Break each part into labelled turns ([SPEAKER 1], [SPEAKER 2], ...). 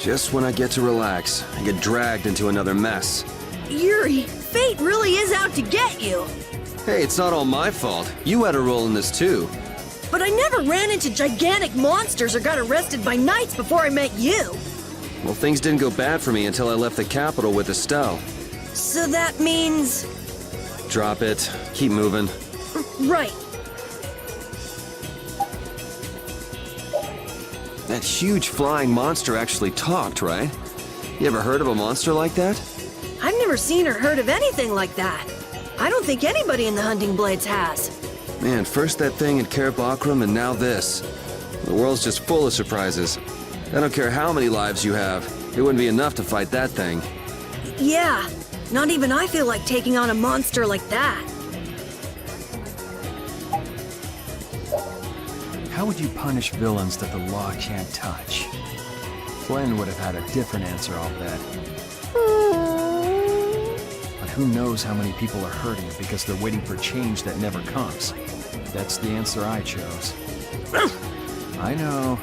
[SPEAKER 1] Just when I get to relax, I get dragged into another mess.
[SPEAKER 2] Yuri, fate really is out to get you.
[SPEAKER 1] Hey, it's not all my fault. You had a role in this too.
[SPEAKER 2] But I never ran into gigantic monsters or got arrested by knights before I met you.
[SPEAKER 1] Well, things didn't go bad for me until I left the capital with Estelle.
[SPEAKER 2] So that means...
[SPEAKER 1] Drop it. Keep moving.
[SPEAKER 2] Right.
[SPEAKER 1] That huge flying monster actually talked, right? You ever heard of a monster like that?
[SPEAKER 2] I've never seen or heard of anything like that. I don't think anybody in the Hunting Blades has.
[SPEAKER 1] Man, first that thing in Karabakram and now this. The world's just full of surprises. I don't care how many lives you have, it wouldn't be enough to fight that thing.
[SPEAKER 2] Yeah, not even I feel like taking on a monster like that.
[SPEAKER 3] How would you punish villains that the law can't touch? Flynn would have had a different answer, I'll bet. But who knows how many people are hurting because they're waiting for change that never comes. That's the answer I chose. I know.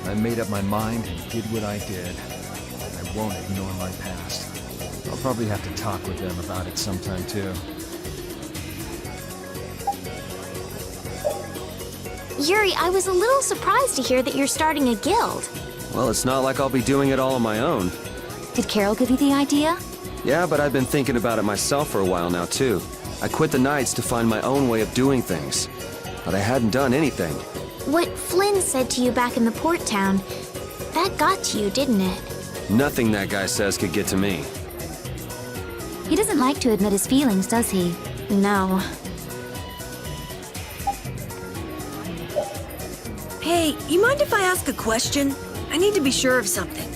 [SPEAKER 3] I made up my mind and did what I did. I won't ignore my past. I'll probably have to talk with them about it sometime too.
[SPEAKER 4] Yuri, I was a little surprised to hear that you're starting a guild.
[SPEAKER 1] Well, it's not like I'll be doing it all on my own.
[SPEAKER 4] Did Carol give you the idea?
[SPEAKER 1] Yeah, but I've been thinking about it myself for a while now, too. I quit the Knights to find my own way of doing things. But I hadn't done anything.
[SPEAKER 4] What Flynn said to you back in the port town, that got to you, didn't it?
[SPEAKER 1] Nothing that guy says could get to me.
[SPEAKER 4] He doesn't like to admit his feelings, does he? No.
[SPEAKER 2] Hey, you mind if I ask a question? I need to be sure of something.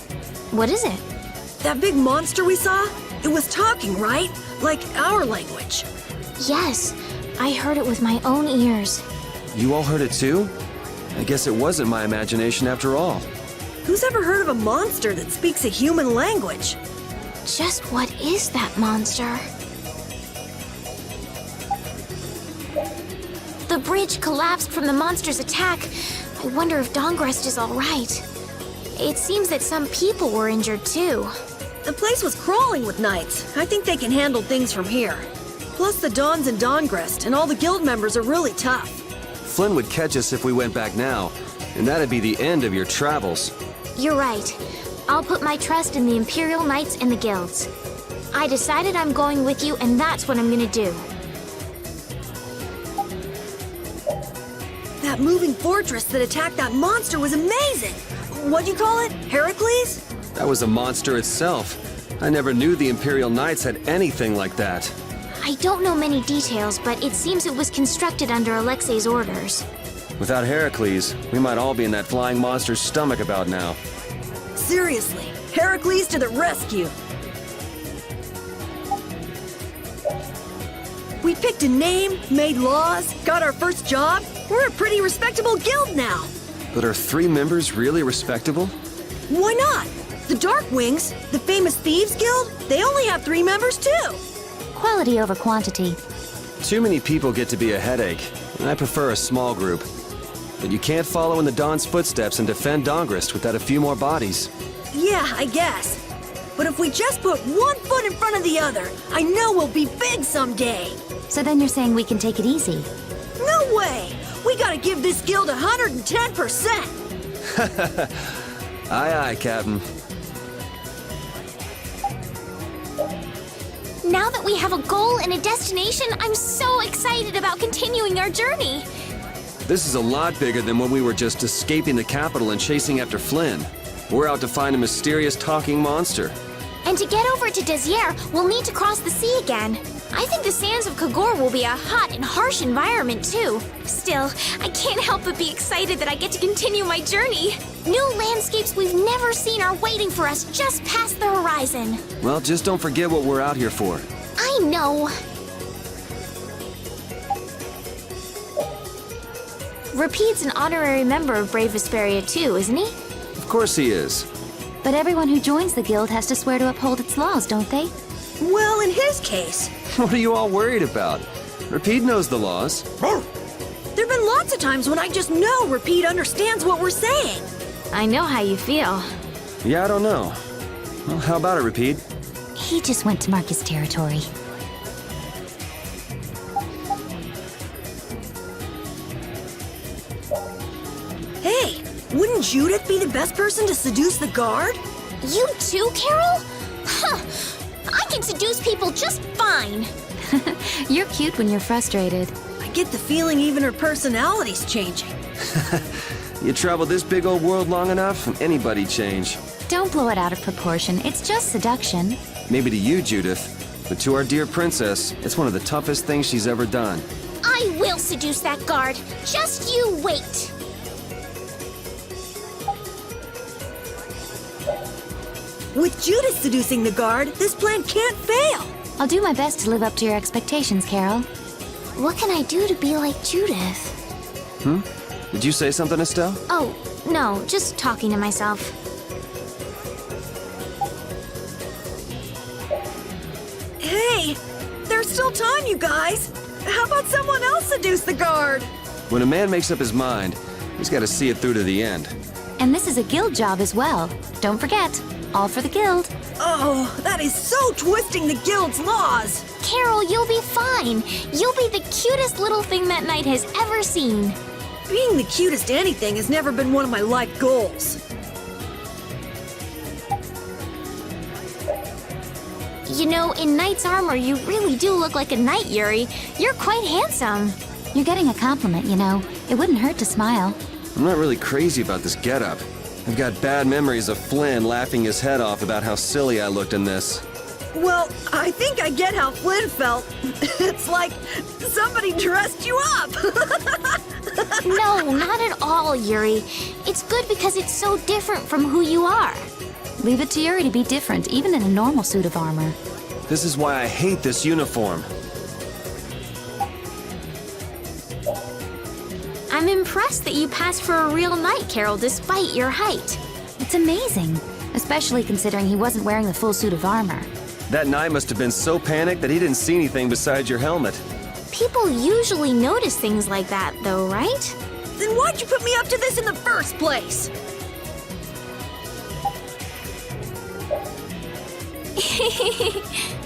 [SPEAKER 4] What is it?
[SPEAKER 2] That big monster we saw? It was talking, right? Like our language.
[SPEAKER 4] Yes, I heard it with my own ears.
[SPEAKER 1] You all heard it too? I guess it wasn't my imagination after all.
[SPEAKER 2] Who's ever heard of a monster that speaks a human language?
[SPEAKER 4] Just what is that monster? The bridge collapsed from the monster's attack. I wonder if Dongrest is all right. It seems that some people were injured too.
[SPEAKER 2] The place was crawling with knights. I think they can handle things from here. Plus the Dons and Dongrest and all the guild members are really tough.
[SPEAKER 1] Flynn would catch us if we went back now, and that'd be the end of your travels.
[SPEAKER 4] You're right. I'll put my trust in the Imperial Knights and the guilds. I decided I'm going with you, and that's what I'm gonna do.
[SPEAKER 2] That moving fortress that attacked that monster was amazing! What'd you call it? Heracles?
[SPEAKER 1] That was a monster itself. I never knew the Imperial Knights had anything like that.
[SPEAKER 4] I don't know many details, but it seems it was constructed under Alexei's orders.
[SPEAKER 1] Without Heracles, we might all be in that flying monster's stomach about now.
[SPEAKER 2] Seriously, Heracles to the rescue! We picked a name, made laws, got our first job. We're a pretty respectable guild now.
[SPEAKER 1] But are 3 members really respectable?
[SPEAKER 2] Why not? The Darkwings, the famous thieves guild, they only have 3 members too.
[SPEAKER 4] Quality over quantity.
[SPEAKER 1] Too many people get to be a headache, and I prefer a small group. But you can't follow in the Don's footsteps and defend Dongrest without a few more bodies.
[SPEAKER 2] Yeah, I guess. But if we just put one foot in front of the other, I know we'll be big someday.
[SPEAKER 4] So then you're saying we can take it easy?
[SPEAKER 2] No way! We gotta give this guild 110%!
[SPEAKER 1] Aye, aye, Captain.
[SPEAKER 4] Now that we have a goal and a destination, I'm so excited about continuing our journey.
[SPEAKER 1] This is a lot bigger than when we were just escaping the capital and chasing after Flynn. We're out to find a mysterious talking monster.
[SPEAKER 4] And to get over to Desier, we'll need to cross the sea again. I think the sands of Kagor will be a hot and harsh environment, too. Still, I can't help but be excited that I get to continue my journey. New landscapes we've never seen are waiting for us just past the horizon.
[SPEAKER 1] Well, just don't forget what we're out here for.
[SPEAKER 4] I know. Rapide's an honorary member of Brave Vesperia, too, isn't he?
[SPEAKER 1] Of course he is.
[SPEAKER 4] But everyone who joins the guild has to swear to uphold its laws, don't they?
[SPEAKER 2] Well, in his case,
[SPEAKER 1] What are you all worried about? Rapide knows the laws.
[SPEAKER 2] there've been lots of times when I just know Rapide understands what we're saying.
[SPEAKER 4] I know how you feel.
[SPEAKER 1] Yeah, I don't know. Well, how about it, Repeat?
[SPEAKER 5] He just went to mark his territory.
[SPEAKER 2] Hey, wouldn't Judith be the best person to seduce the guard?
[SPEAKER 4] You too, Carol? Huh. I can seduce people just fine.
[SPEAKER 5] You're cute when you're frustrated.
[SPEAKER 2] I get the feeling even her personality's changing.
[SPEAKER 1] You travel this big old world long enough, and anybody'd change.
[SPEAKER 5] Don't blow it out of proportion. It's just seduction.
[SPEAKER 1] Maybe to you, Judith, but to our dear princess, it's one of the toughest things she's ever done.
[SPEAKER 4] I will seduce that guard. Just you wait.
[SPEAKER 2] With Judith seducing the guard, this plan can't fail.
[SPEAKER 5] I'll do my best to live up to your expectations, Carol.
[SPEAKER 4] What can I do to be like Judith?
[SPEAKER 1] Did you say something, Estelle?
[SPEAKER 4] Oh, no, just talking to myself.
[SPEAKER 2] Hey, there's still time, you guys. How about someone else seduce the guard?
[SPEAKER 1] When a man makes up his mind, he's got to see it through to the end.
[SPEAKER 5] And this is a guild job as well. Don't forget, all for the guild.
[SPEAKER 2] Oh, that is so twisting the guild's laws.
[SPEAKER 4] Carol, you'll be fine. You'll be the cutest little thing that knight has ever seen.
[SPEAKER 2] Being the cutest anything has never been one of my life goals.
[SPEAKER 4] You know, in knight's armor, you really do look like a knight, Yuri. You're quite handsome.
[SPEAKER 5] You're getting a compliment, you know. It wouldn't hurt to smile.
[SPEAKER 1] I'm not really crazy about this getup. I've got bad memories of Flynn laughing his head off about how silly I looked in this.
[SPEAKER 2] Well, I think I get how Flynn felt. It's like somebody dressed you up.
[SPEAKER 4] No, not at all, Yuri. It's good because it's so different from who you are.
[SPEAKER 5] Leave it to Yuri to be different, even in a normal suit of armor.
[SPEAKER 1] This is why I hate this uniform.
[SPEAKER 4] I'm impressed that you passed for a real knight, Carol, despite your height.
[SPEAKER 5] It's amazing, especially considering he wasn't wearing the full suit of armor.
[SPEAKER 1] That knight must have been so panicked that he didn't see anything besides your helmet.
[SPEAKER 4] People usually notice things like that, though, right?
[SPEAKER 2] Then why'd you put me up to this in the first place?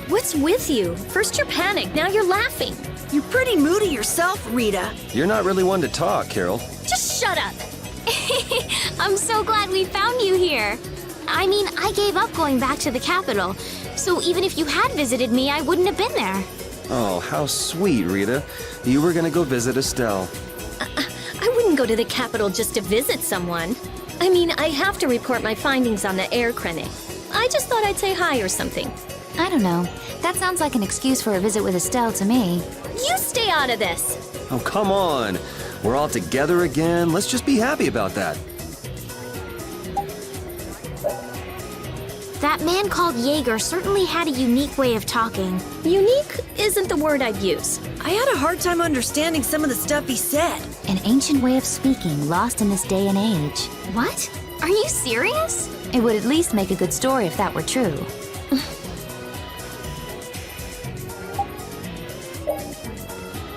[SPEAKER 6] What's with you? First you're panicked, now you're laughing.
[SPEAKER 2] You're pretty moody yourself, Rita.
[SPEAKER 1] You're not really one to talk, Carol.
[SPEAKER 6] Just shut up.
[SPEAKER 4] I'm so glad we found you here. I mean, I gave up going back to the capital, so even if you had visited me, I wouldn't have been there.
[SPEAKER 1] Oh, how sweet, Rita. You were gonna go visit Estelle.
[SPEAKER 6] I wouldn't go to the capital just to visit someone. I mean, I have to report my findings on the air clinic. I just thought I'd say hi or something.
[SPEAKER 5] I don't know. That sounds like an excuse for a visit with Estelle to me.
[SPEAKER 6] You stay out of this.
[SPEAKER 1] Oh, come on. We're all together again. Let's just be happy about that.
[SPEAKER 4] That man called Jaeger certainly had a unique way of talking.
[SPEAKER 6] Unique isn't the word I'd use.
[SPEAKER 2] I had a hard time understanding some of the stuff he said.
[SPEAKER 5] An ancient way of speaking, lost in this day and age.
[SPEAKER 4] What? Are you serious?
[SPEAKER 5] It would at least make a good story if that were true.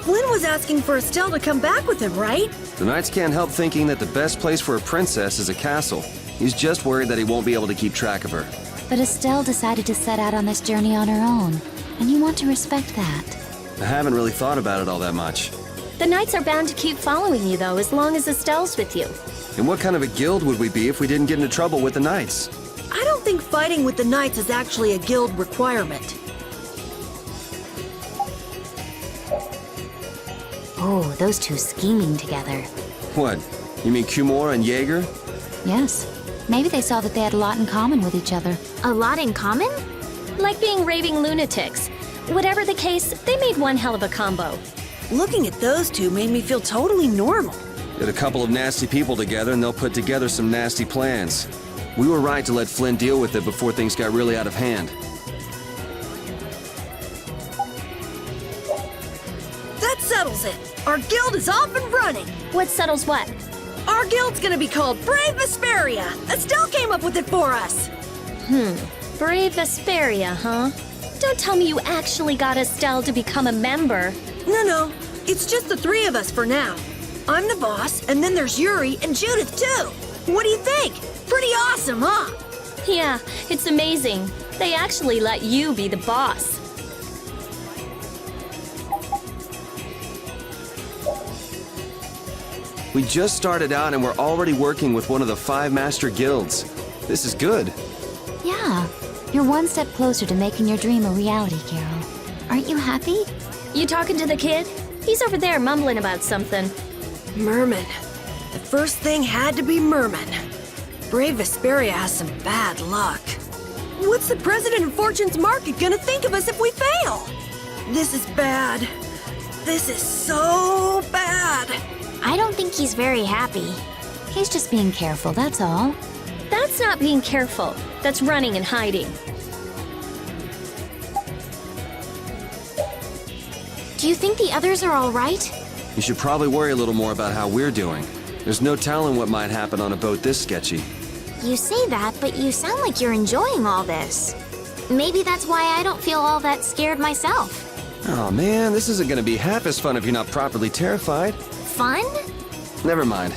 [SPEAKER 2] Flynn was asking for Estelle to come back with him, right?
[SPEAKER 1] The knights can't help thinking that the best place for a princess is a castle. He's just worried that he won't be able to keep track of her.
[SPEAKER 5] But Estelle decided to set out on this journey on her own, and you want to respect that.
[SPEAKER 1] I haven't really thought about it all that much.
[SPEAKER 6] The knights are bound to keep following you, though, as long as Estelle's with you.
[SPEAKER 1] And what kind of a guild would we be if we didn't get into trouble with the knights?
[SPEAKER 2] I don't think fighting with the knights is actually a guild requirement.
[SPEAKER 5] Oh, those two scheming together.
[SPEAKER 1] What? You mean Kumor and Jaeger?
[SPEAKER 5] Yes. Maybe they saw that they had a lot in common with each other.
[SPEAKER 4] A lot in common?
[SPEAKER 6] Like being raving lunatics. Whatever the case, they made one hell of a combo.
[SPEAKER 2] Looking at those two made me feel totally normal.
[SPEAKER 1] Get a couple of nasty people together and they'll put together some nasty plans. We were right to let Flynn deal with it before things got really out of hand.
[SPEAKER 2] That settles it. Our guild is off and running.
[SPEAKER 6] What settles what?
[SPEAKER 2] Our guild's gonna be called Brave Vesperia. Estelle came up with it for us.
[SPEAKER 6] Brave Vesperia, huh? Don't tell me you actually got Estelle to become a member.
[SPEAKER 2] No. It's just the three of us for now. I'm the boss, and then there's Yuri and Judith, too. What do you think? Pretty awesome, huh?
[SPEAKER 6] Yeah, it's amazing. They actually let you be the boss.
[SPEAKER 1] We just started out and we're already working with one of the 5 master guilds. This is good.
[SPEAKER 5] Yeah, you're one step closer to making your dream a reality, Carol. Aren't you happy?
[SPEAKER 6] You talking to the kid? He's over there mumbling about something.
[SPEAKER 2] Merman. The first thing had to be Merman. Brave Vesperia has some bad luck. What's the president of Fortune's Market gonna think of us if we fail? This is bad. This is so bad.
[SPEAKER 4] I don't think he's very happy.
[SPEAKER 5] He's just being careful, that's all.
[SPEAKER 6] That's not being careful. That's running and hiding.
[SPEAKER 4] Do you think the others are all right?
[SPEAKER 1] You should probably worry a little more about how we're doing. There's no telling what might happen on a boat this sketchy.
[SPEAKER 4] You say that, but you sound like you're enjoying all this. Maybe that's why I don't feel all that scared myself.
[SPEAKER 1] Oh man, this isn't gonna be half as fun if you're not properly terrified.
[SPEAKER 4] Fun?
[SPEAKER 1] Never mind.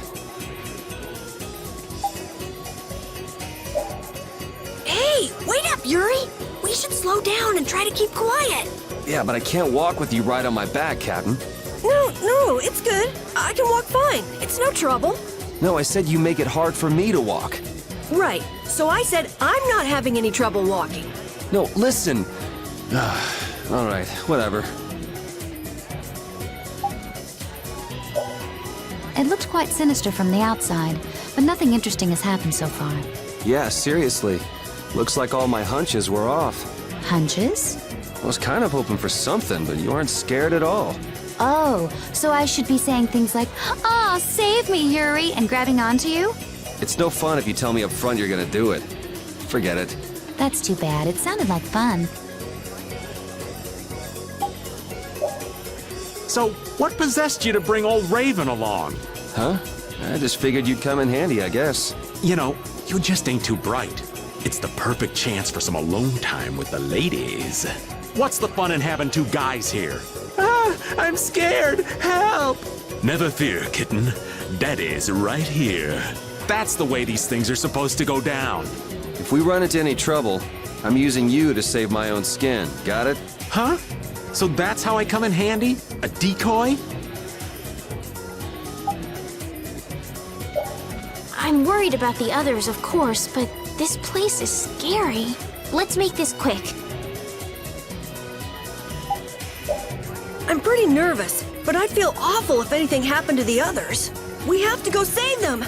[SPEAKER 2] Hey, wait up, Yuri! We should slow down and try to keep quiet.
[SPEAKER 1] Yeah, but I can't walk with you right on my back, Captain.
[SPEAKER 2] No, it's good. I can walk fine. It's no trouble.
[SPEAKER 1] No, I said you make it hard for me to walk.
[SPEAKER 2] Right, so I said I'm not having any trouble walking.
[SPEAKER 1] No, listen. All right, whatever.
[SPEAKER 5] It looked quite sinister from the outside, but nothing interesting has happened so far.
[SPEAKER 1] Yeah, seriously. Looks like all my hunches were off.
[SPEAKER 5] Hunches?
[SPEAKER 1] I was kind of hoping for something, but you aren't scared at all.
[SPEAKER 5] Oh, so I should be saying things like, "Aw, save me, Yuri," and grabbing onto you?
[SPEAKER 1] It's no fun if you tell me up front you're gonna do it. Forget it.
[SPEAKER 5] That's too bad. It sounded like fun.
[SPEAKER 7] So, what possessed you to bring old Raven along?
[SPEAKER 1] Huh? I just figured you'd come in handy, I guess.
[SPEAKER 7] You know, you just ain't too bright. It's the perfect chance for some alone time with the ladies. What's the fun in having 2 guys here? Ah, I'm scared! Help! Never fear, kitten. Daddy's right here. That's the way these things are supposed to go down.
[SPEAKER 1] If we run into any trouble, I'm using you to save my own skin. Got it?
[SPEAKER 7] Huh? So that's how I come in handy? A decoy?
[SPEAKER 4] I'm worried about the others, of course, but this place is scary. Let's make this quick.
[SPEAKER 2] I'm pretty nervous, but I'd feel awful if anything happened to the others. We have to go save them.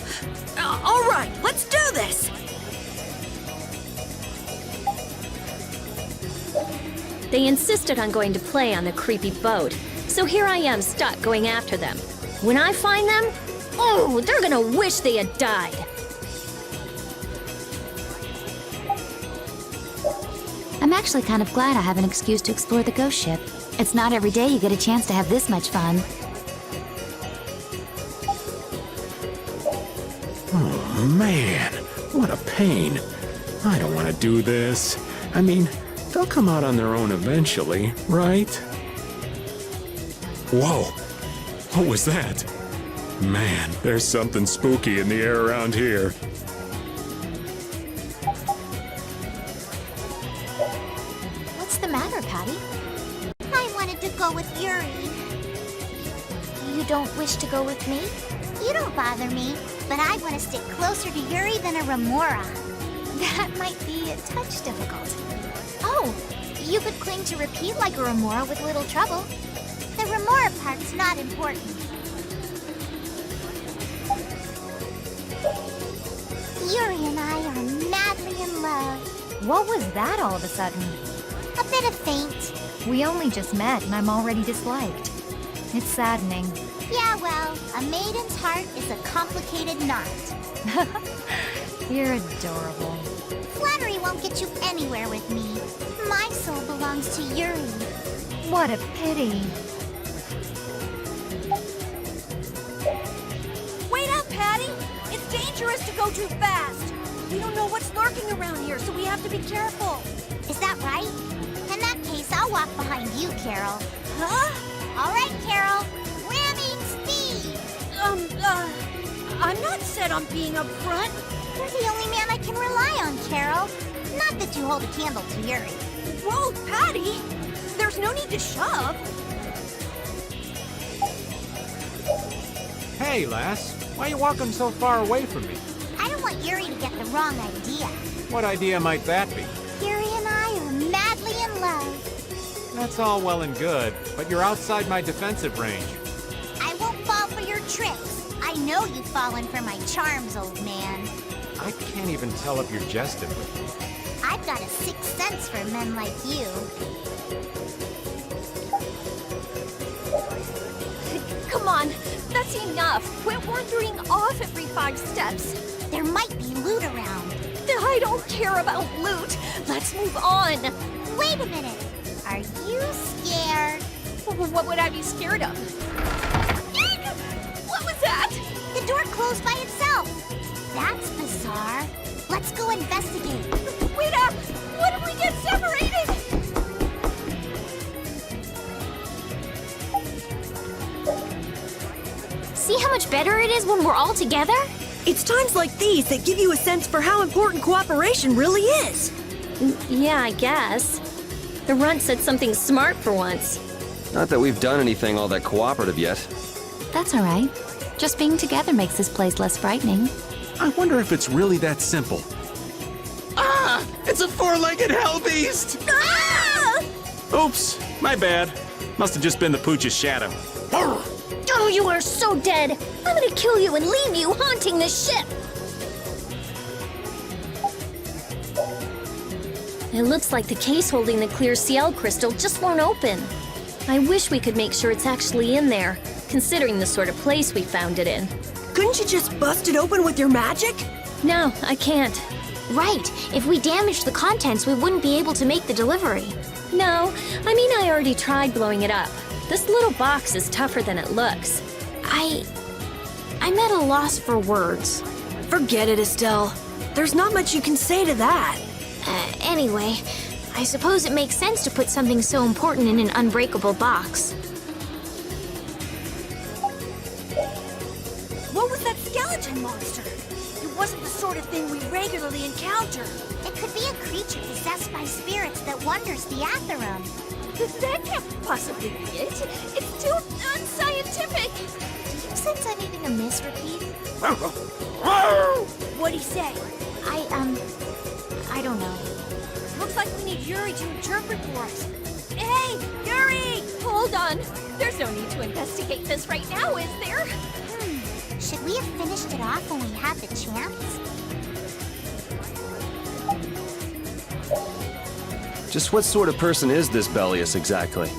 [SPEAKER 2] All right, let's do this.
[SPEAKER 6] They insisted on going to play on the creepy boat, so here I am stuck going after them. When I find them, oh, they're gonna wish they had died.
[SPEAKER 5] I'm actually kind of glad I have an excuse to explore the ghost ship. It's not every day you get a chance to have this much fun.
[SPEAKER 7] Oh, man. What a pain. I don't want to do this. I mean, they'll come out on their own eventually, right? Whoa. What was that? Man, there's something spooky in the air around here.
[SPEAKER 4] What's the matter, Patty? I wanted to go with Yuri. You don't wish to go with me?
[SPEAKER 8] You don't bother me, but I want to stick closer to Yuri than a remora.
[SPEAKER 4] That might be a touch difficult. Oh, you could cling to repeat like a remora with little trouble.
[SPEAKER 8] The remora part's not important. Yuri and I are madly in love.
[SPEAKER 9] What was that all of a sudden?
[SPEAKER 8] A bit of faint.
[SPEAKER 9] We only just met and I'm already disliked. It's saddening.
[SPEAKER 8] Yeah, well, a maiden's heart is a complicated knot.
[SPEAKER 9] You're adorable.
[SPEAKER 8] Flattery won't get you anywhere with me. My soul belongs to Yuri.
[SPEAKER 9] What a pity.
[SPEAKER 2] Wait up, Patty! It's dangerous to go too fast. We don't know what's lurking around here, so we have to be careful.
[SPEAKER 8] Is that right? In that case, I'll walk behind you, Carol.
[SPEAKER 2] Huh?
[SPEAKER 8] All right, Carol. Ramming speed!
[SPEAKER 2] I'm not set on being up front.
[SPEAKER 8] You're the only man I can rely on, Carol. Not that you hold a candle to Yuri.
[SPEAKER 2] Whoa, Patty! There's no need to shove.
[SPEAKER 10] Hey, lass. Why are you walking so far away from me?
[SPEAKER 8] I don't want Yuri to get the wrong idea.
[SPEAKER 10] What idea might that be?
[SPEAKER 8] Yuri and I are madly in love.
[SPEAKER 10] That's all well and good, but you're outside my defensive range.
[SPEAKER 8] I won't fall for your tricks. I know you've fallen for my charms, old man.
[SPEAKER 10] I can't even tell if you're jesting with me.
[SPEAKER 8] I've got a sixth sense for men like you.
[SPEAKER 6] Come on, that's enough. Quit wandering off every 5 steps.
[SPEAKER 8] There might be loot around.
[SPEAKER 6] I don't care about loot. Let's move on.
[SPEAKER 8] Wait a minute. Are you scared?
[SPEAKER 6] What would I be scared of? What was that?
[SPEAKER 8] The door closed by itself. That's bizarre. Let's go investigate.
[SPEAKER 6] Wait up! What if we get separated?
[SPEAKER 4] See how much better it is when we're all together?
[SPEAKER 2] It's times like these that give you a sense for how important cooperation really is.
[SPEAKER 6] Yeah, I guess. The runt said something smart for once.
[SPEAKER 1] Not that we've done anything all that cooperative yet.
[SPEAKER 5] That's all right. Just being together makes this place less frightening.
[SPEAKER 7] I wonder if it's really that simple. Ah! It's a 4-legged hell beast!
[SPEAKER 6] Ah!
[SPEAKER 7] Oops, my bad. Must have just been the pooch's shadow.
[SPEAKER 6] Oh, you are so dead! I'm gonna kill you and leave you haunting this ship! It looks like the case holding the clear CL crystal just won't open. I wish we could make sure it's actually in there, considering the sort of place we found it in.
[SPEAKER 2] Couldn't you just bust it open with your magic?
[SPEAKER 6] No, I can't.
[SPEAKER 4] Right. If we damaged the contents, we wouldn't be able to make the delivery.
[SPEAKER 6] No, I mean I already tried blowing it up. This little box is tougher than it looks.
[SPEAKER 4] I'm at a loss for words.
[SPEAKER 2] Forget it, Estelle. There's not much you can say to that.
[SPEAKER 4] Anyway, I suppose it makes sense to put something so important in an unbreakable box.
[SPEAKER 2] What was that skeleton monster? It wasn't the sort of thing we regularly encounter.
[SPEAKER 8] It could be a creature possessed by spirits that wanders the Atherum.
[SPEAKER 6] That can't possibly be it. It's too unscientific.
[SPEAKER 8] Do you sense anything amiss, Repeat?
[SPEAKER 2] What'd he say?
[SPEAKER 8] I don't know.
[SPEAKER 2] Looks like we need Yuri to interpret for us. Hey, Yuri!
[SPEAKER 6] Hold on. There's no need to investigate this right now, is there?
[SPEAKER 8] Should we have finished it off when we had the chance?
[SPEAKER 1] Just what sort of person is this Bellius exactly?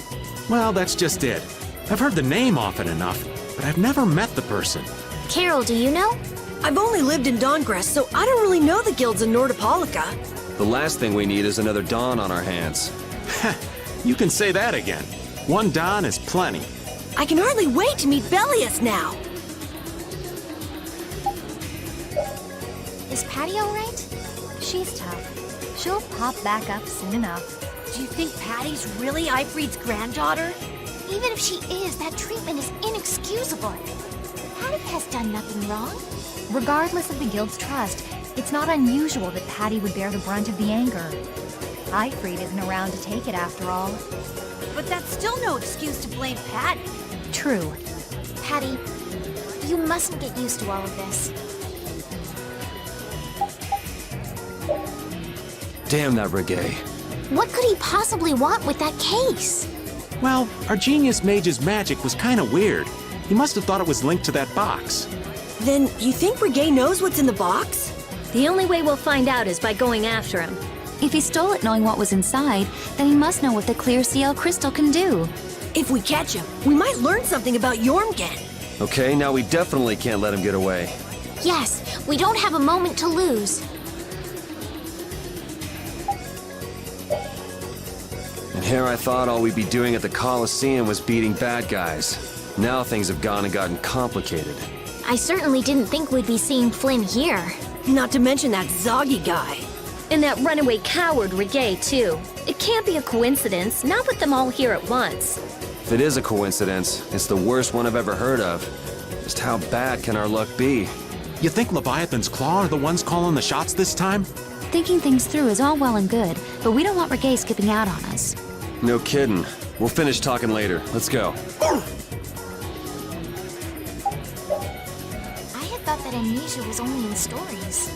[SPEAKER 7] Well, that's just it. I've heard the name often enough, but I've never met the person.
[SPEAKER 4] Carol, do you know?
[SPEAKER 2] I've only lived in Dawngress, so I don't really know the guilds in Nordopolica.
[SPEAKER 1] The last thing we need is another Dawn on our hands.
[SPEAKER 7] You can say that again. One Don is plenty.
[SPEAKER 2] I can hardly wait to meet Bellius now.
[SPEAKER 9] Is Patty all right? She's tough. She'll pop back up soon enough.
[SPEAKER 2] Do you think Patty's really Ifried's granddaughter?
[SPEAKER 8] Even if she is, that treatment is inexcusable. Patty has done nothing wrong.
[SPEAKER 9] Regardless of the guild's trust, it's not unusual that Patty would bear the brunt of the anger. Ifried isn't around to take it after all.
[SPEAKER 2] But that's still no excuse to blame Patty.
[SPEAKER 9] True.
[SPEAKER 8] Patty, you mustn't get used to all of this.
[SPEAKER 1] Damn that Reggae.
[SPEAKER 4] What could he possibly want with that case?
[SPEAKER 7] Well, our genius mage's magic was kind of weird. He must have thought it was linked to that box.
[SPEAKER 2] Then you think Reggae knows what's in the box?
[SPEAKER 6] The only way we'll find out is by going after him.
[SPEAKER 5] If he stole it knowing what was inside, then he must know what the clear CL crystal can do.
[SPEAKER 2] If we catch him, we might learn something about Jormgen.
[SPEAKER 1] Okay, now we definitely can't let him get away.
[SPEAKER 4] Yes, we don't have a moment to lose.
[SPEAKER 1] And here I thought all we'd be doing at the Colosseum was beating bad guys. Now things have gone and gotten complicated.
[SPEAKER 4] I certainly didn't think we'd be seeing Flynn here.
[SPEAKER 2] Not to mention that Zoggy guy.
[SPEAKER 6] And that runaway coward, Reggae, too. It can't be a coincidence, not with them all here at once.
[SPEAKER 1] If it is a coincidence, it's the worst one I've ever heard of. Just how bad can our luck be?
[SPEAKER 7] You think Leviathan's Claw are the ones calling the shots this time?
[SPEAKER 5] Thinking things through is all well and good, but we don't want Reggae skipping out on us.
[SPEAKER 1] No kidding. We'll finish talking later. Let's go.
[SPEAKER 8] I had thought that amnesia was only in stories.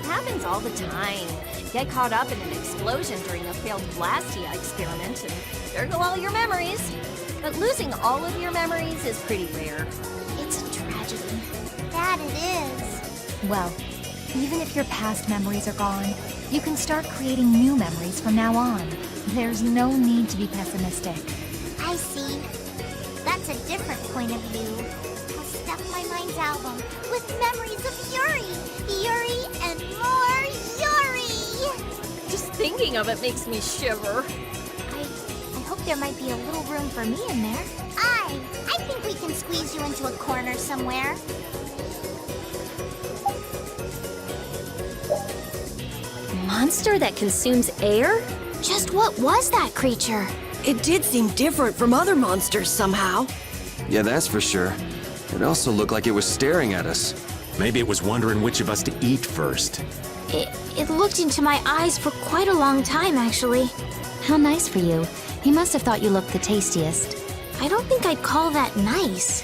[SPEAKER 6] Happens all the time. Get caught up in an explosion during a failed Blastia experiment, and there go all your memories. But losing all of your memories is pretty rare.
[SPEAKER 8] It's a tragedy. That it is.
[SPEAKER 9] Well, even if your past memories are gone, you can start creating new memories from now on. There's no need to be pessimistic.
[SPEAKER 8] I see. That's a different point of view. I'll stuff my mind's album with memories of Yuri! Yuri and more Yuri!
[SPEAKER 6] Just thinking of it makes me shiver.
[SPEAKER 8] I hope there might be a little room for me in there. I think we can squeeze you into a corner somewhere.
[SPEAKER 6] Monster that consumes air?
[SPEAKER 8] Just what was that creature?
[SPEAKER 2] It did seem different from other monsters somehow.
[SPEAKER 1] Yeah, that's for sure. It also looked like it was staring at us.
[SPEAKER 7] Maybe it was wondering which of us to eat first.
[SPEAKER 4] It looked into my eyes for quite a long time, actually.
[SPEAKER 5] How nice for you. He must have thought you looked the tastiest.
[SPEAKER 4] I don't think I'd call that nice.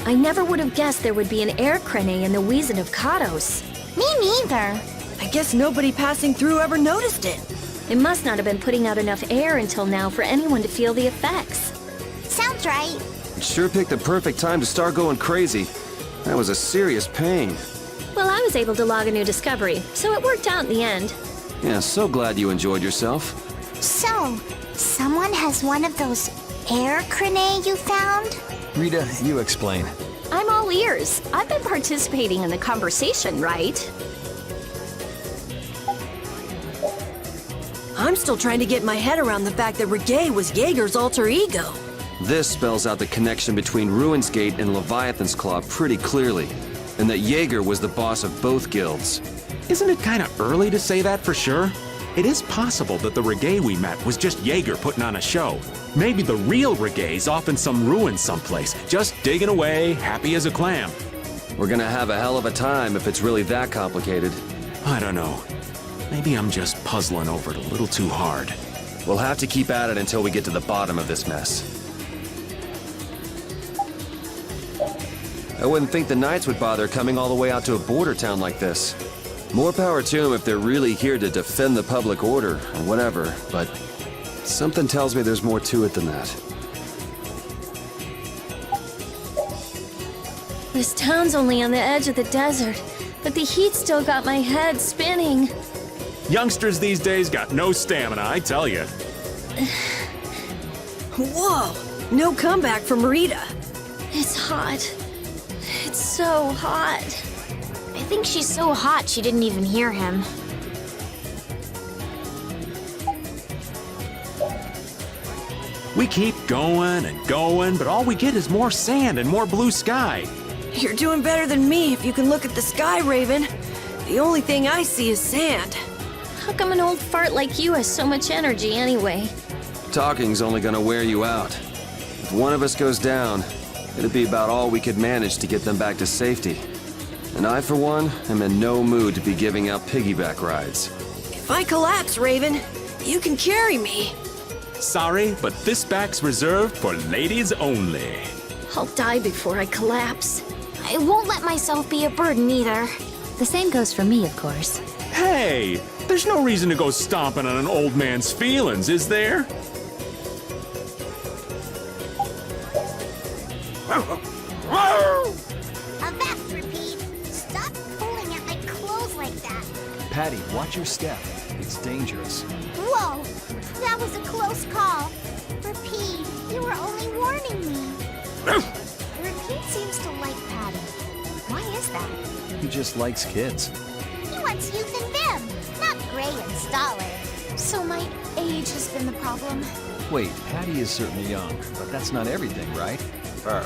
[SPEAKER 6] I never would have guessed there would be an air crane in the Wheezin of Kados.
[SPEAKER 8] Me neither.
[SPEAKER 2] I guess nobody passing through ever noticed it.
[SPEAKER 6] It must not have been putting out enough air until now for anyone to feel the effects.
[SPEAKER 8] Sounds right.
[SPEAKER 1] It sure picked the perfect time to start going crazy. That was a serious pain.
[SPEAKER 6] Well, I was able to log a new discovery, so it worked out in the end.
[SPEAKER 1] Yeah, so glad you enjoyed yourself.
[SPEAKER 8] So, someone has one of those air crane you found?
[SPEAKER 3] Rita, you explain.
[SPEAKER 6] I'm all ears. I've been participating in the conversation, right?
[SPEAKER 2] I'm still trying to get my head around the fact that Reggae was Jaeger's alter ego.
[SPEAKER 1] This spells out the connection between Ruin's Gate and Leviathan's Claw pretty clearly, and that Jaeger was the boss of both guilds.
[SPEAKER 7] Isn't it kind of early to say that for sure? It is possible that the Reggae we met was just Jaeger putting on a show. Maybe the real Reggae's off in some ruin someplace, just digging away, happy as a clam.
[SPEAKER 1] We're gonna have a hell of a time if it's really that complicated.
[SPEAKER 7] I don't know. Maybe I'm just puzzling over it a little too hard.
[SPEAKER 1] We'll have to keep at it until we get to the bottom of this mess. I wouldn't think the Knights would bother coming all the way out to a border town like this. More power to them if they're really here to defend the public order, or whatever, but something tells me there's more to it than that.
[SPEAKER 6] This town's only on the edge of the desert, but the heat still got my head spinning.
[SPEAKER 7] Youngsters these days got no stamina, I tell you.
[SPEAKER 2] Whoa! No comeback from Rita.
[SPEAKER 6] It's hot. It's so hot.
[SPEAKER 4] I think she's so hot she didn't even hear him.
[SPEAKER 7] We keep going and going, but all we get is more sand and more blue sky.
[SPEAKER 2] You're doing better than me if you can look at the sky, Raven. The only thing I see is sand.
[SPEAKER 6] How come an old fart like you has so much energy anyway?
[SPEAKER 1] Talking's only gonna wear you out. If one of us goes down, it'd be about all we could manage to get them back to safety. And I, for one, am in no mood to be giving out piggyback rides.
[SPEAKER 2] If I collapse, Raven, you can carry me.
[SPEAKER 7] Sorry, but this back's reserved for ladies only.
[SPEAKER 6] I'll die before I collapse.
[SPEAKER 4] I won't let myself be a burden either.
[SPEAKER 5] The same goes for me, of course.
[SPEAKER 7] Hey, there's no reason to go stomping on an old man's feelings, is there?
[SPEAKER 8] Avast, repeat. Stop pulling at my clothes like that.
[SPEAKER 3] Patty, watch your step. It's dangerous.
[SPEAKER 8] Whoa, that was a close call. Repeat, you were only warning me. Repeat seems to like Patty. Why is that?
[SPEAKER 3] He just likes kids.
[SPEAKER 8] He wants youth in them, not gray and stolid. So my age has been the problem.
[SPEAKER 3] Wait, Patty is certainly young, but that's not everything, right?
[SPEAKER 8] I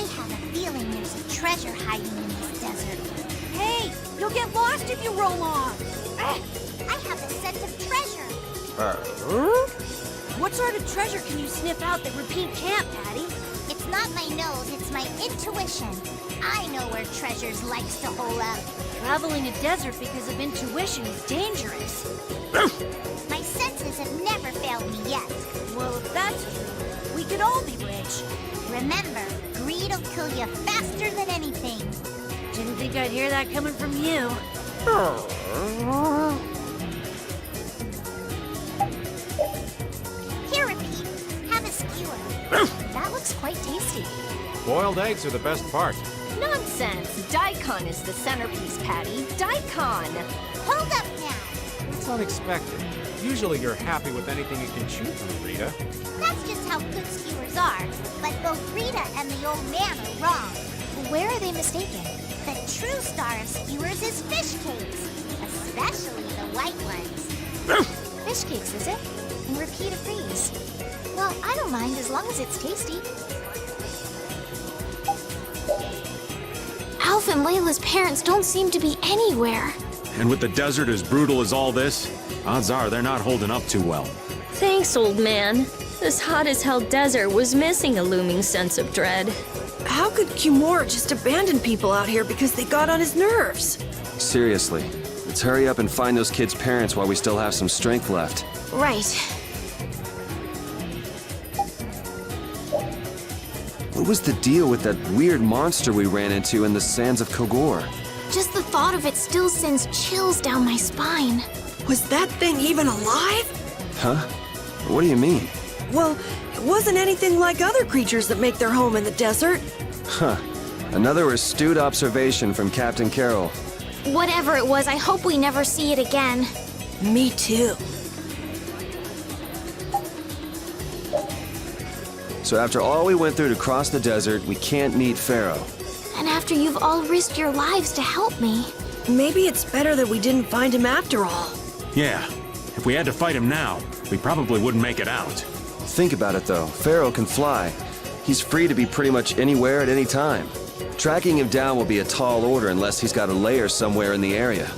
[SPEAKER 8] have a feeling there's a treasure hiding in this desert.
[SPEAKER 2] Hey, you'll get lost if you roll off.
[SPEAKER 8] I have the scent of treasure.
[SPEAKER 2] What sort of treasure can you sniff out that repeat can't, Patty?
[SPEAKER 8] It's not my nose, it's my intuition. I know where treasures likes to hole up.
[SPEAKER 2] Traveling a desert because of intuition is dangerous.
[SPEAKER 8] My senses have never failed me yet.
[SPEAKER 2] Well, if that's true, we could all be rich.
[SPEAKER 8] Remember, greed'll kill you faster than anything.
[SPEAKER 2] Didn't think I'd hear that coming from you.
[SPEAKER 8] Here, Repeat. Have a skewer.
[SPEAKER 9] That looks quite tasty.
[SPEAKER 10] Boiled eggs are the best part.
[SPEAKER 6] Nonsense! Daikon is the centerpiece, Patty. Daikon!
[SPEAKER 8] Hold up now.
[SPEAKER 10] It's unexpected. Usually you're happy with anything you can chew through, Rita.
[SPEAKER 8] That's just how good skewers are. But both Rita and the old man are wrong.
[SPEAKER 9] Where are they mistaken?
[SPEAKER 8] The true star of skewers is fish cakes. Especially the white ones.
[SPEAKER 9] Fish cakes, is it? And Repeat agrees. Well, I don't mind as long as it's tasty.
[SPEAKER 4] Alf and Layla's parents don't seem to be anywhere.
[SPEAKER 7] And with the desert as brutal as all this, odds are they're not holding up too well.
[SPEAKER 11] Thanks, old man. This hot-as-hell desert was missing a looming sense of dread.
[SPEAKER 2] How could Kimura just abandon people out here because they got on his nerves?
[SPEAKER 1] Seriously, let's hurry up and find those kids' parents while we still have some strength left.
[SPEAKER 4] Right.
[SPEAKER 1] What was the deal with that weird monster we ran into in the sands of Kogor?
[SPEAKER 4] Just the thought of it still sends chills down my spine.
[SPEAKER 2] Was that thing even alive?
[SPEAKER 1] Huh? What do you mean?
[SPEAKER 2] Well, it wasn't anything like other creatures that make their home in the desert.
[SPEAKER 1] Huh. Another astute observation from Captain Carroll.
[SPEAKER 4] Whatever it was, I hope we never see it again.
[SPEAKER 2] Me too.
[SPEAKER 1] So after all we went through to cross the desert, we can't meet Pharaoh.
[SPEAKER 4] And after you've all risked your lives to help me.
[SPEAKER 2] Maybe it's better that we didn't find him after all.
[SPEAKER 7] Yeah, if we had to fight him now, we probably wouldn't make it out.
[SPEAKER 1] Think about it though, Pharaoh can fly. He's free to be pretty much anywhere at any time. Tracking him down will be a tall order unless he's got a lair somewhere in the area.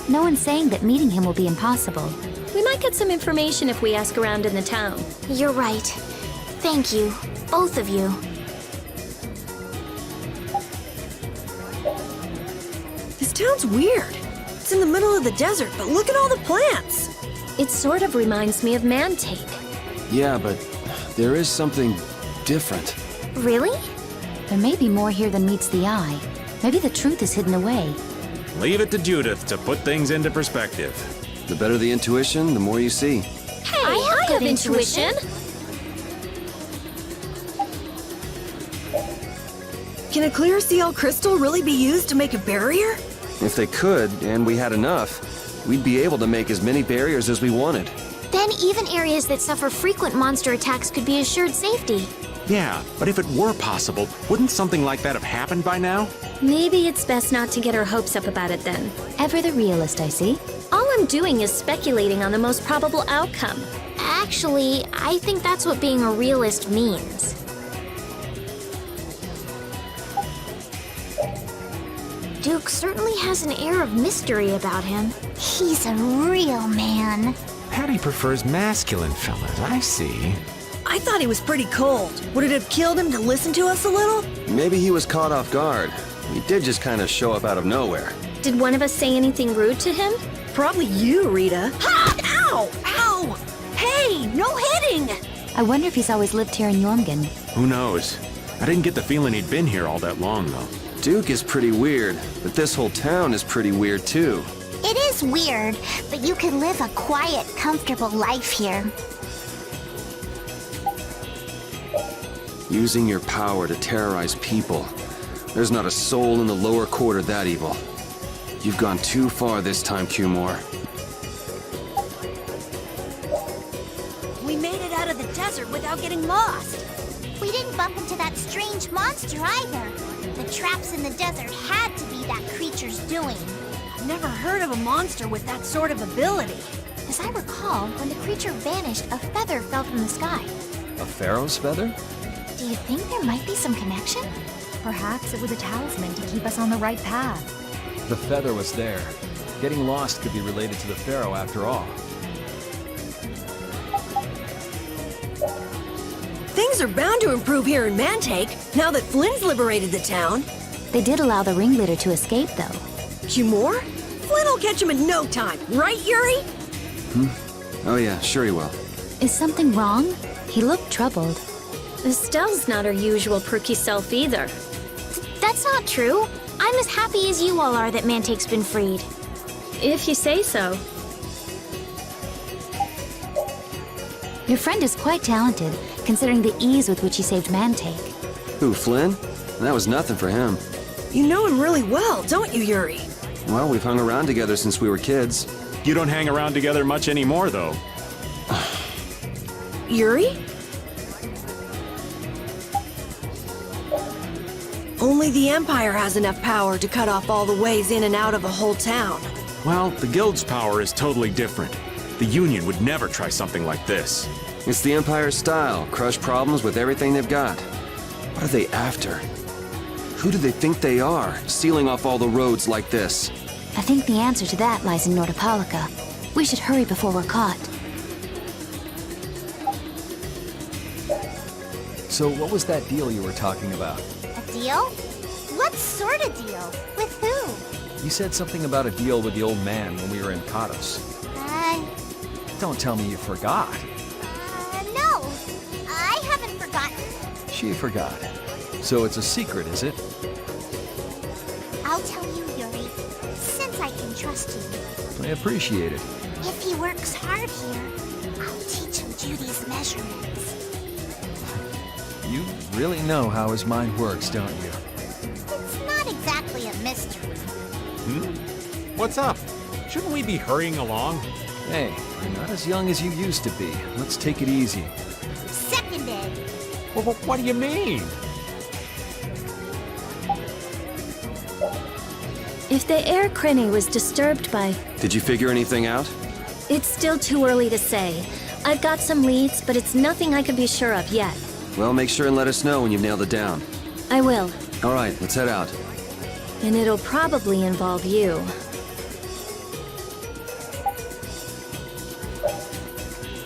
[SPEAKER 5] No one's saying that meeting him will be impossible.
[SPEAKER 11] We might get some information if we ask around in the town.
[SPEAKER 4] You're right. Thank you, both of you.
[SPEAKER 2] This town's weird. It's in the middle of the desert, but look at all the plants.
[SPEAKER 11] It sort of reminds me of Mantake.
[SPEAKER 1] Yeah, but there is something different.
[SPEAKER 4] Really?
[SPEAKER 5] There may be more here than meets the eye. Maybe the truth is hidden away.
[SPEAKER 7] Leave it to Judith to put things into perspective.
[SPEAKER 1] The better the intuition, the more you see.
[SPEAKER 11] Hey, I have intuition.
[SPEAKER 2] Can a clear CL crystal really be used to make a barrier?
[SPEAKER 1] If they could, and we had enough, we'd be able to make as many barriers as we wanted.
[SPEAKER 4] Then even areas that suffer frequent monster attacks could be assured safety.
[SPEAKER 7] Yeah, but if it were possible, wouldn't something like that have happened by now?
[SPEAKER 11] Maybe it's best not to get our hopes up about it then.
[SPEAKER 5] Ever the realist, I see.
[SPEAKER 11] All I'm doing is speculating on the most probable outcome.
[SPEAKER 4] Actually, I think that's what being a realist means. Duke certainly has an air of mystery about him.
[SPEAKER 8] He's a real man.
[SPEAKER 7] Patty prefers masculine fellas, I see.
[SPEAKER 2] I thought he was pretty cold. Would it have killed him to listen to us a little?
[SPEAKER 1] Maybe he was caught off guard. He did just kind of show up out of nowhere.
[SPEAKER 11] Did one of us say anything rude to him?
[SPEAKER 2] Probably you, Rita. Ha! Ow! Ow! Hey, no hitting!
[SPEAKER 5] I wonder if he's always lived here in Jormungand.
[SPEAKER 7] Who knows? I didn't get the feeling he'd been here all that long, though.
[SPEAKER 1] Duke is pretty weird, but this whole town is pretty weird too.
[SPEAKER 8] It is weird, but you can live a quiet, comfortable life here.
[SPEAKER 1] Using your power to terrorize people. There's not a soul in the lower quarter that evil. You've gone too far this time, Cumore.
[SPEAKER 2] We made it out of the desert without getting lost.
[SPEAKER 8] We didn't bump into that strange monster either. The traps in the desert had to be that creature's doing.
[SPEAKER 2] I've never heard of a monster with that sort of ability.
[SPEAKER 9] As I recall, when the creature vanished, a feather fell from the sky.
[SPEAKER 1] A pharaoh's feather?
[SPEAKER 9] Do you think there might be some connection? Perhaps it was a talisman to keep us on the right path.
[SPEAKER 3] The feather was there. Getting lost could be related to the Pharaoh after all.
[SPEAKER 2] Things are bound to improve here in Mantake, now that Flynn's liberated the town.
[SPEAKER 5] They did allow the ringleader to escape, though.
[SPEAKER 2] Humor? Flynn will catch him in no time, right, Yuri?
[SPEAKER 1] Oh yeah, sure he will.
[SPEAKER 5] Is something wrong? He looked troubled.
[SPEAKER 11] Estelle's not her usual perky self either.
[SPEAKER 4] That's not true. I'm as happy as you all are that Mantake's been freed.
[SPEAKER 11] If you say so.
[SPEAKER 5] Your friend is quite talented, considering the ease with which he saved Mantake.
[SPEAKER 1] Who, Flynn? That was nothing for him.
[SPEAKER 2] You know him really well, don't you, Yuri?
[SPEAKER 1] Well, we've hung around together since we were kids.
[SPEAKER 7] You don't hang around together much anymore, though.
[SPEAKER 2] Yuri? Only the Empire has enough power to cut off all the ways in and out of a whole town.
[SPEAKER 7] Well, the Guild's power is totally different. The Union would never try something like this.
[SPEAKER 1] It's the Empire's style, crush problems with everything they've got. What are they after? Who do they think they are, sealing off all the roads like this?
[SPEAKER 5] I think the answer to that lies in Nordopolica. We should hurry before we're caught.
[SPEAKER 3] So what was that deal you were talking about?
[SPEAKER 8] A deal? What sort of deal? With who?
[SPEAKER 3] You said something about a deal with the old man when we were in Katos. Don't tell me you forgot.
[SPEAKER 8] No. I haven't forgotten.
[SPEAKER 3] She forgot. So it's a secret, is it?
[SPEAKER 8] I'll tell you, Yuri, since I can trust you.
[SPEAKER 3] I appreciate it.
[SPEAKER 8] If he works hard here, I'll teach him Judy's measurements.
[SPEAKER 3] You really know how his mind works, don't you?
[SPEAKER 8] It's not exactly a mystery.
[SPEAKER 10] What's up? Shouldn't we be hurrying along?
[SPEAKER 3] Hey, you're not as young as you used to be. Let's take it easy.
[SPEAKER 8] Seconded.
[SPEAKER 10] Well, what do you mean?
[SPEAKER 11] If the air Krene was disturbed by...
[SPEAKER 1] Did you figure anything out?
[SPEAKER 11] It's still too early to say. I've got some leads, but it's nothing I can be sure of yet.
[SPEAKER 1] Well, make sure and let us know when you've nailed it down.
[SPEAKER 11] I will.
[SPEAKER 1] All right, let's head out.
[SPEAKER 11] And it'll probably involve you.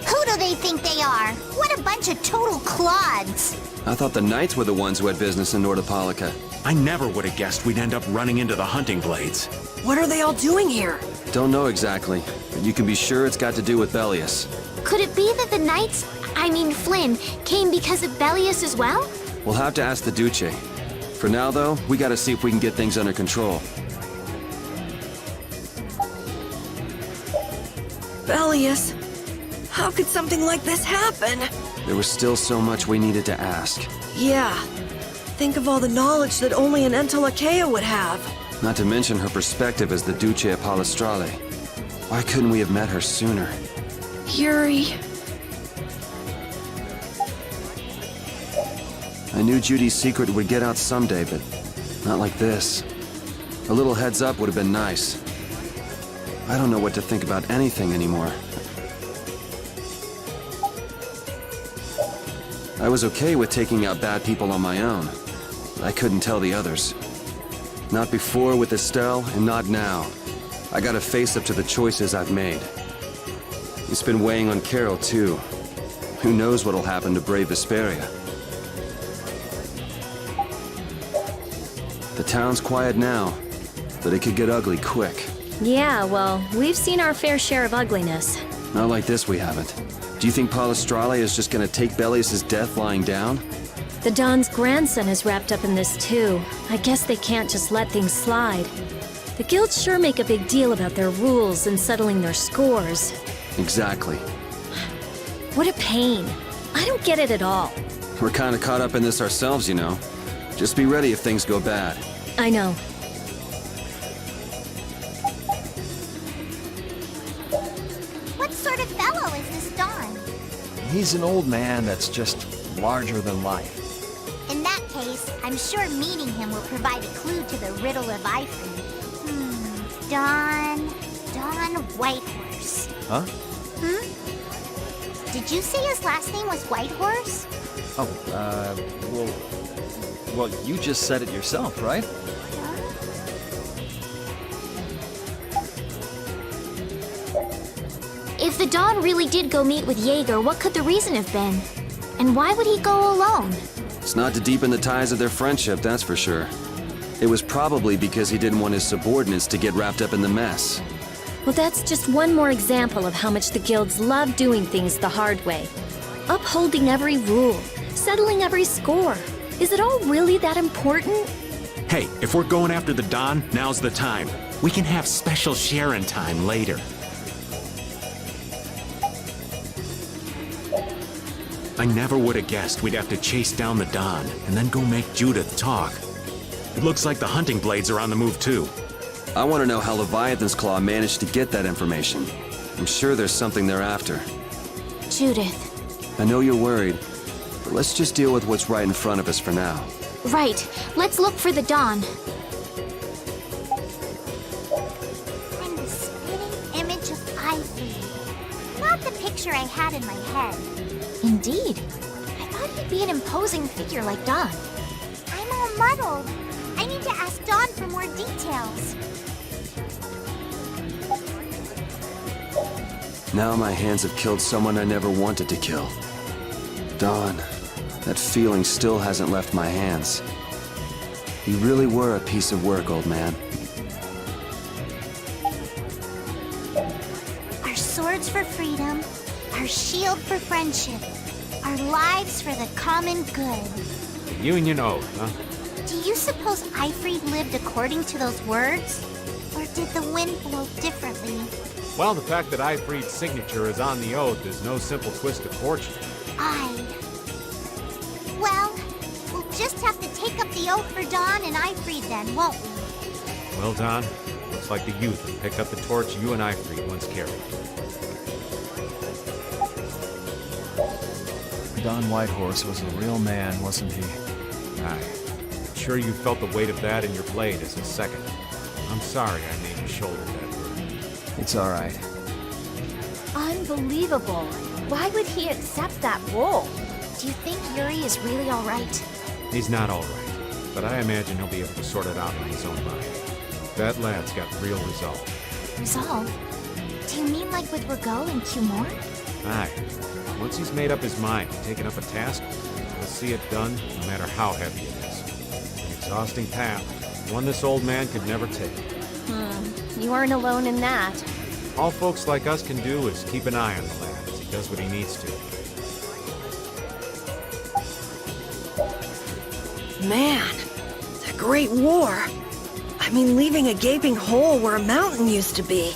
[SPEAKER 8] Who do they think they are? What a bunch of total clods.
[SPEAKER 1] I thought the Knights were the ones who had business in Nordopolica.
[SPEAKER 7] I never would have guessed we'd end up running into the hunting blades.
[SPEAKER 2] What are they all doing here?
[SPEAKER 1] Don't know exactly, but you can be sure it's got to do with Bellius.
[SPEAKER 4] Could it be that the Knights, Flynn, came because of Bellius as well?
[SPEAKER 1] We'll have to ask the Duce. For now, though, we gotta see if we can get things under control.
[SPEAKER 2] Bellius, how could something like this happen?
[SPEAKER 1] There was still so much we needed to ask.
[SPEAKER 2] Yeah. Think of all the knowledge that only an Entelakea would have.
[SPEAKER 1] Not to mention her perspective as the Duce of Palestrale. Why couldn't we have met her sooner?
[SPEAKER 2] Yuri.
[SPEAKER 1] I knew Judy's secret would get out someday, but not like this. A little heads up would have been nice. I don't know what to think about anything anymore. I was okay with taking out bad people on my own. But I couldn't tell the others. Not before with Estelle, and not now. I gotta face up to the choices I've made. It's been weighing on Carol, too. Who knows what'll happen to brave Vesperia? The town's quiet now, but it could get ugly quick.
[SPEAKER 11] Yeah, well, we've seen our fair share of ugliness.
[SPEAKER 1] Not like this, we haven't. Do you think Palestrale is just gonna take Bellius' death lying down?
[SPEAKER 11] The Don's grandson is wrapped up in this too. I guess they can't just let things slide. The guilds sure make a big deal about their rules and settling their scores.
[SPEAKER 1] Exactly.
[SPEAKER 11] What a pain. I don't get it at all.
[SPEAKER 1] We're kinda caught up in this ourselves, you know. Just be ready if things go bad.
[SPEAKER 11] I know.
[SPEAKER 8] What sort of fellow is this Don?
[SPEAKER 3] He's an old man that's just larger than life.
[SPEAKER 8] In that case, I'm sure meeting him will provide a clue to the riddle of Ifrey. Don Whitehorse.
[SPEAKER 3] Huh?
[SPEAKER 8] Did you say his last name was Whitehorse?
[SPEAKER 3] Oh, well, you just said it yourself, right?
[SPEAKER 4] If the Don really did go meet with Jaeger, what could the reason have been? And why would he go alone?
[SPEAKER 1] It's not to deepen the ties of their friendship, that's for sure. It was probably because he didn't want his subordinates to get wrapped up in the mess.
[SPEAKER 11] Well, that's just one more example of how much the guilds love doing things the hard way. Upholding every rule, settling every score. Is it all really that important?
[SPEAKER 7] Hey, if we're going after the Don, now's the time. We can have special sharing time later. I never would have guessed we'd have to chase down the Don and then go make Judith talk. It looks like the hunting blades are on the move too.
[SPEAKER 1] I want to know how Leviathan's Claw managed to get that information. I'm sure there's something they're after.
[SPEAKER 4] Judith.
[SPEAKER 1] I know you're worried, but let's just deal with what's right in front of us for now.
[SPEAKER 4] Right. Let's look for the Don.
[SPEAKER 8] I'm the spitting image of Ivory. Not the picture I had in my head.
[SPEAKER 4] Indeed. I thought he'd be an imposing figure like Don.
[SPEAKER 8] I'm all muddled. I need to ask Dawn for more details.
[SPEAKER 1] Now my hands have killed someone I never wanted to kill. Dawn, that feeling still hasn't left my hands. You really were a piece of work, old man.
[SPEAKER 8] Our swords for freedom, our shield for friendship, our lives for the common good.
[SPEAKER 10] Union oath, huh?
[SPEAKER 8] Do you suppose Eifried lived according to those words? Or did the wind blow differently?
[SPEAKER 10] Well, the fact that Eifried's signature is on the oath is no simple twist of fortune.
[SPEAKER 8] Well, we'll just have to take up the oath for Dawn and Eifried then, won't we?
[SPEAKER 10] Well, Don, looks like the youth have picked up the torch you and Eifried once carried.
[SPEAKER 3] Don Whitehorse was a real man, wasn't he?
[SPEAKER 10] Aye. I'm sure you felt the weight of that in your blade as a second. I'm sorry I made you shoulder that burden.
[SPEAKER 3] It's all right.
[SPEAKER 6] Unbelievable. Why would he accept that role?
[SPEAKER 4] Do you think Yuri is really all right?
[SPEAKER 10] He's not all right, but I imagine he'll be able to sort it out in his own mind. That lad's got real resolve.
[SPEAKER 4] Resolve? Do you mean like with Rigaud and Cumore?
[SPEAKER 10] Aye. Once he's made up his mind and taken up a task, he'll see it done no matter how heavy it is. An exhausting path, one this old man could never take.
[SPEAKER 6] You aren't alone in that.
[SPEAKER 10] All folks like us can do is keep an eye on the lad as he does what he needs to.
[SPEAKER 2] Man, the Great War. I mean, leaving a gaping hole where a mountain used to be.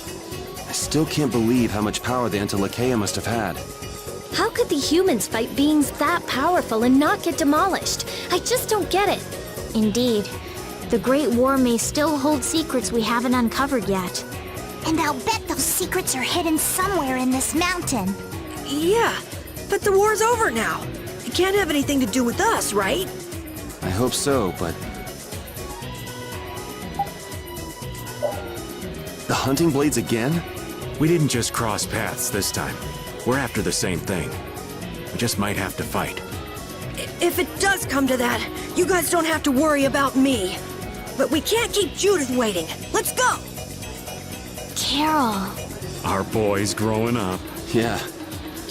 [SPEAKER 1] I still can't believe how much power the Antilocheia must have had.
[SPEAKER 11] How could the humans fight beings that powerful and not get demolished? I just don't get it.
[SPEAKER 4] Indeed. The Great War may still hold secrets we haven't uncovered yet.
[SPEAKER 8] And I'll bet those secrets are hidden somewhere in this mountain.
[SPEAKER 2] Yeah, but the war's over now. It can't have anything to do with us, right?
[SPEAKER 1] I hope so, but... The hunting blades again?
[SPEAKER 7] We didn't just cross paths this time. We're after the same thing. We just might have to fight.
[SPEAKER 2] If it does come to that, you guys don't have to worry about me. But we can't keep Judith waiting. Let's go!
[SPEAKER 4] Carol.
[SPEAKER 7] Our boy's growing up.
[SPEAKER 1] Yeah,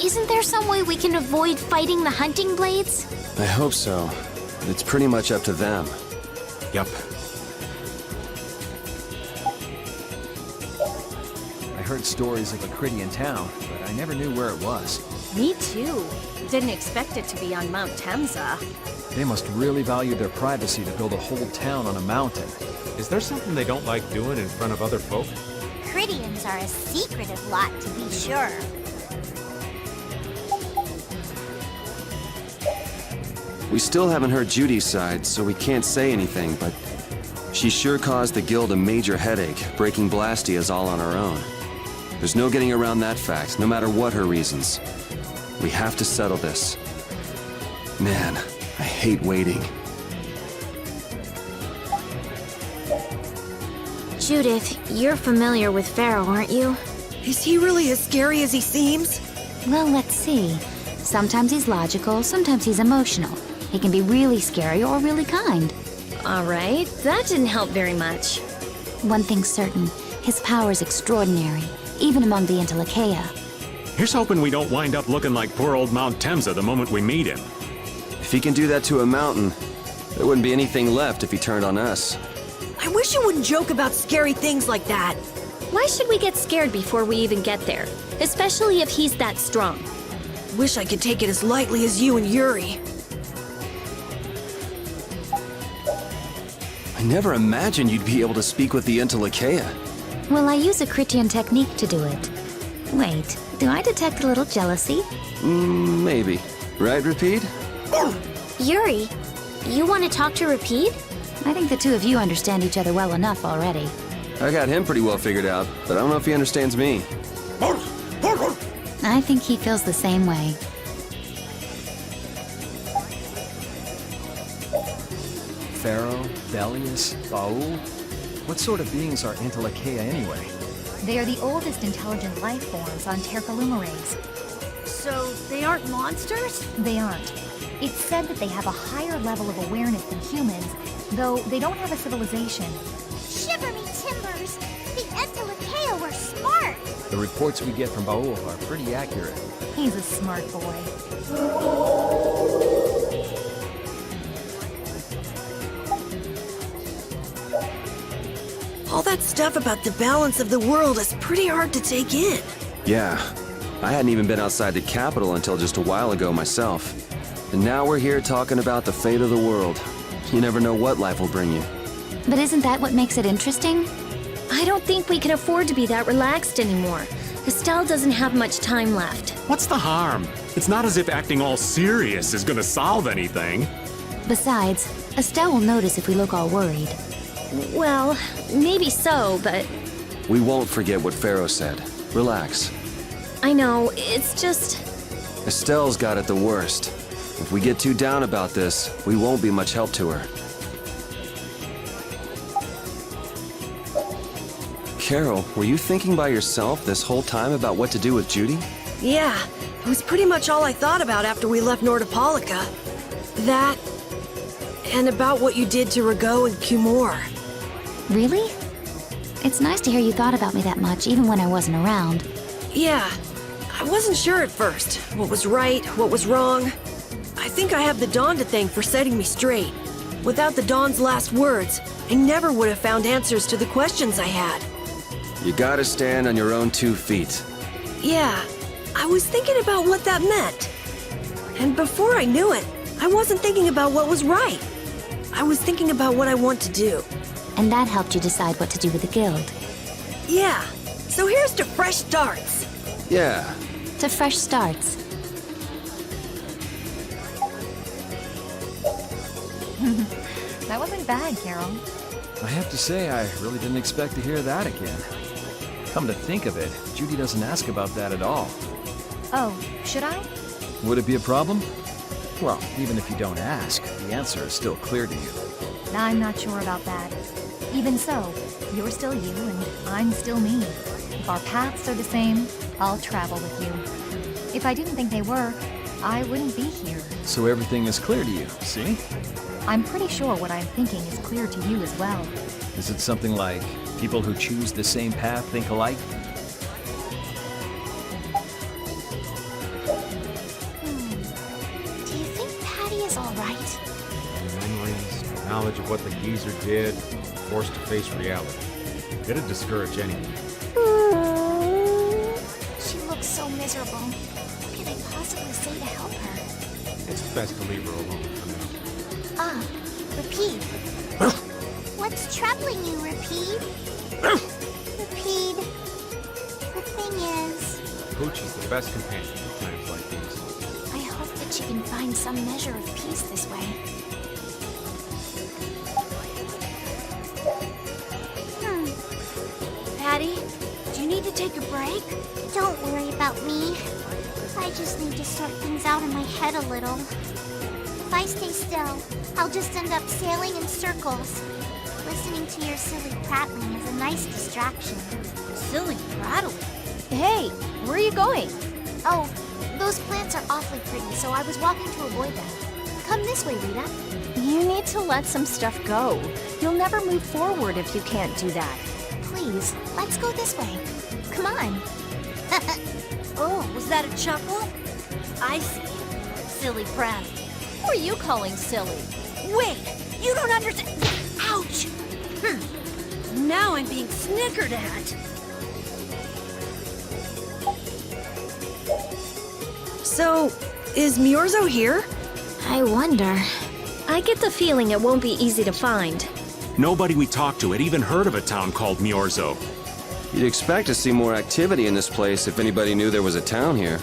[SPEAKER 4] Isn't there some way we can avoid fighting the hunting blades?
[SPEAKER 1] I hope so. But it's pretty much up to them.
[SPEAKER 7] Yep.
[SPEAKER 3] I heard stories of a Cridian town, but I never knew where it was.
[SPEAKER 6] Me too. Didn't expect it to be on Mount Temza.
[SPEAKER 3] They must really value their privacy to build a whole town on a mountain.
[SPEAKER 10] Is there something they don't like doing in front of other folk?
[SPEAKER 8] Cridians are a secretive lot, to be sure.
[SPEAKER 1] We still haven't heard Judy's side, so we can't say anything, but she sure caused the guild a major headache, breaking Blastias all on her own. There's no getting around that fact, no matter what her reasons. We have to settle this. Man, I hate waiting.
[SPEAKER 4] Judith, you're familiar with Pharaoh, aren't you?
[SPEAKER 2] Is he really as scary as he seems?
[SPEAKER 5] Well, let's see. Sometimes he's logical, sometimes he's emotional. He can be really scary or really kind.
[SPEAKER 11] All right, that didn't help very much.
[SPEAKER 5] One thing's certain, his power is extraordinary. even among the Intellikeia.
[SPEAKER 7] Here's hoping we don't wind up looking like poor old Mount Temza the moment we meet him.
[SPEAKER 1] If he can do that to a mountain, there wouldn't be anything left if he turned on us.
[SPEAKER 2] I wish you wouldn't joke about scary things like that.
[SPEAKER 11] Why should we get scared before we even get there? Especially if he's that strong.
[SPEAKER 2] Wish I could take it as lightly as you and Yuri.
[SPEAKER 1] I never imagined you'd be able to speak with the Intellikeia.
[SPEAKER 5] Well, I use a Critian technique to do it. Wait, do I detect a little jealousy?
[SPEAKER 1] Maybe. Right, Repeat?
[SPEAKER 4] Yuri, you want to talk to Repeat?
[SPEAKER 5] I think the two of you understand each other well enough already.
[SPEAKER 1] I got him pretty well figured out, but I don't know if he understands me.
[SPEAKER 5] I think he feels the same way.
[SPEAKER 3] Pharaoh, Belius, Baul? What sort of beings are Intellikeia anyway?
[SPEAKER 9] They are the oldest intelligent life forms on Tercalumares.
[SPEAKER 6] So, they aren't monsters?
[SPEAKER 9] They aren't. It's said that they have a higher level of awareness than humans, though they don't have a civilization.
[SPEAKER 8] Shiver me timbers! The Intellikeia were smart!
[SPEAKER 3] The reports we get from Baul are pretty accurate.
[SPEAKER 9] He's a smart boy.
[SPEAKER 2] All that stuff about the balance of the world is pretty hard to take in.
[SPEAKER 1] Yeah. I hadn't even been outside the capital until just a while ago myself. And now we're here talking about the fate of the world. You never know what life will bring you.
[SPEAKER 5] But isn't that what makes it interesting?
[SPEAKER 11] I don't think we can afford to be that relaxed anymore. Estelle doesn't have much time left.
[SPEAKER 7] What's the harm? It's not as if acting all serious is gonna solve anything.
[SPEAKER 5] Besides, Estelle will notice if we look all worried.
[SPEAKER 11] Well, maybe so, but
[SPEAKER 1] We won't forget what Pharaoh said. Relax.
[SPEAKER 11] I know, it's just...
[SPEAKER 1] Estelle's got it the worst. If we get too down about this, we won't be much help to her. Carol, were you thinking by yourself this whole time about what to do with Judy?
[SPEAKER 2] Yeah, it was pretty much all I thought about after we left Nordopolica. That, and about what you did to Rago and Cumor.
[SPEAKER 5] Really? It's nice to hear you thought about me that much, even when I wasn't around.
[SPEAKER 2] Yeah, I wasn't sure at first. What was right, what was wrong. I think I have the Dawn to thank for setting me straight. Without the Dawn's last words, I never would have found answers to the questions I had.
[SPEAKER 1] You gotta stand on your own 2 feet.
[SPEAKER 2] Yeah, I was thinking about what that meant. And before I knew it, I wasn't thinking about what was right. I was thinking about what I want to do.
[SPEAKER 5] And that helped you decide what to do with the guild.
[SPEAKER 2] Yeah, so here's to fresh starts.
[SPEAKER 1] Yeah.
[SPEAKER 5] To fresh starts.
[SPEAKER 9] That wasn't bad, Carol.
[SPEAKER 3] I have to say, I really didn't expect to hear that again. Come to think of it, Judy doesn't ask about that at all.
[SPEAKER 9] Oh, should I?
[SPEAKER 3] Would it be a problem? Well, even if you don't ask, the answer is still clear to you.
[SPEAKER 9] I'm not sure about that. Even so, you're still you and I'm still me. If our paths are the same, I'll travel with you. If I didn't think they were, I wouldn't be here.
[SPEAKER 3] So everything is clear to you, see?
[SPEAKER 9] I'm pretty sure what I'm thinking is clear to you as well.
[SPEAKER 3] Is it something like people who choose the same path think alike?
[SPEAKER 8] Do you think Patty is alright?
[SPEAKER 10] Memories, knowledge of what the geezer did, forced to face reality. It'd discourage anyone.
[SPEAKER 8] She looks so miserable. What can I possibly say to help her?
[SPEAKER 10] It's best to leave her alone for now.
[SPEAKER 8] Ah, Repeat. What's troubling you, Repeat? Repeat. The thing is,
[SPEAKER 10] Pooch is the best companion in times like these.
[SPEAKER 8] I hope that she can find some measure of peace this way.
[SPEAKER 6] Patty, do you need to take a break?
[SPEAKER 8] Don't worry about me. I just need to sort things out in my head a little. If I stay still, I'll just end up sailing in circles. Listening to your silly prattling is a nice distraction.
[SPEAKER 6] Silly prattling. Hey, where are you going?
[SPEAKER 8] Oh, those plants are awfully pretty, so I was walking to avoid them. Come this way, Rita.
[SPEAKER 6] You need to let some stuff go. You'll never move forward if you can't do that.
[SPEAKER 4] please, let's go this way. Come on.
[SPEAKER 6] Oh, was that a chuckle? I see. Silly prat. Who are you calling silly? Wait, you don't understand. Ouch! Now I'm being snickered at.
[SPEAKER 2] So, is Miorzo here?
[SPEAKER 11] I wonder. I get the feeling it won't be easy to find.
[SPEAKER 7] Nobody we talked to had even heard of a town called Miorzo.
[SPEAKER 1] You'd expect to see more activity in this place if anybody knew there was a town here.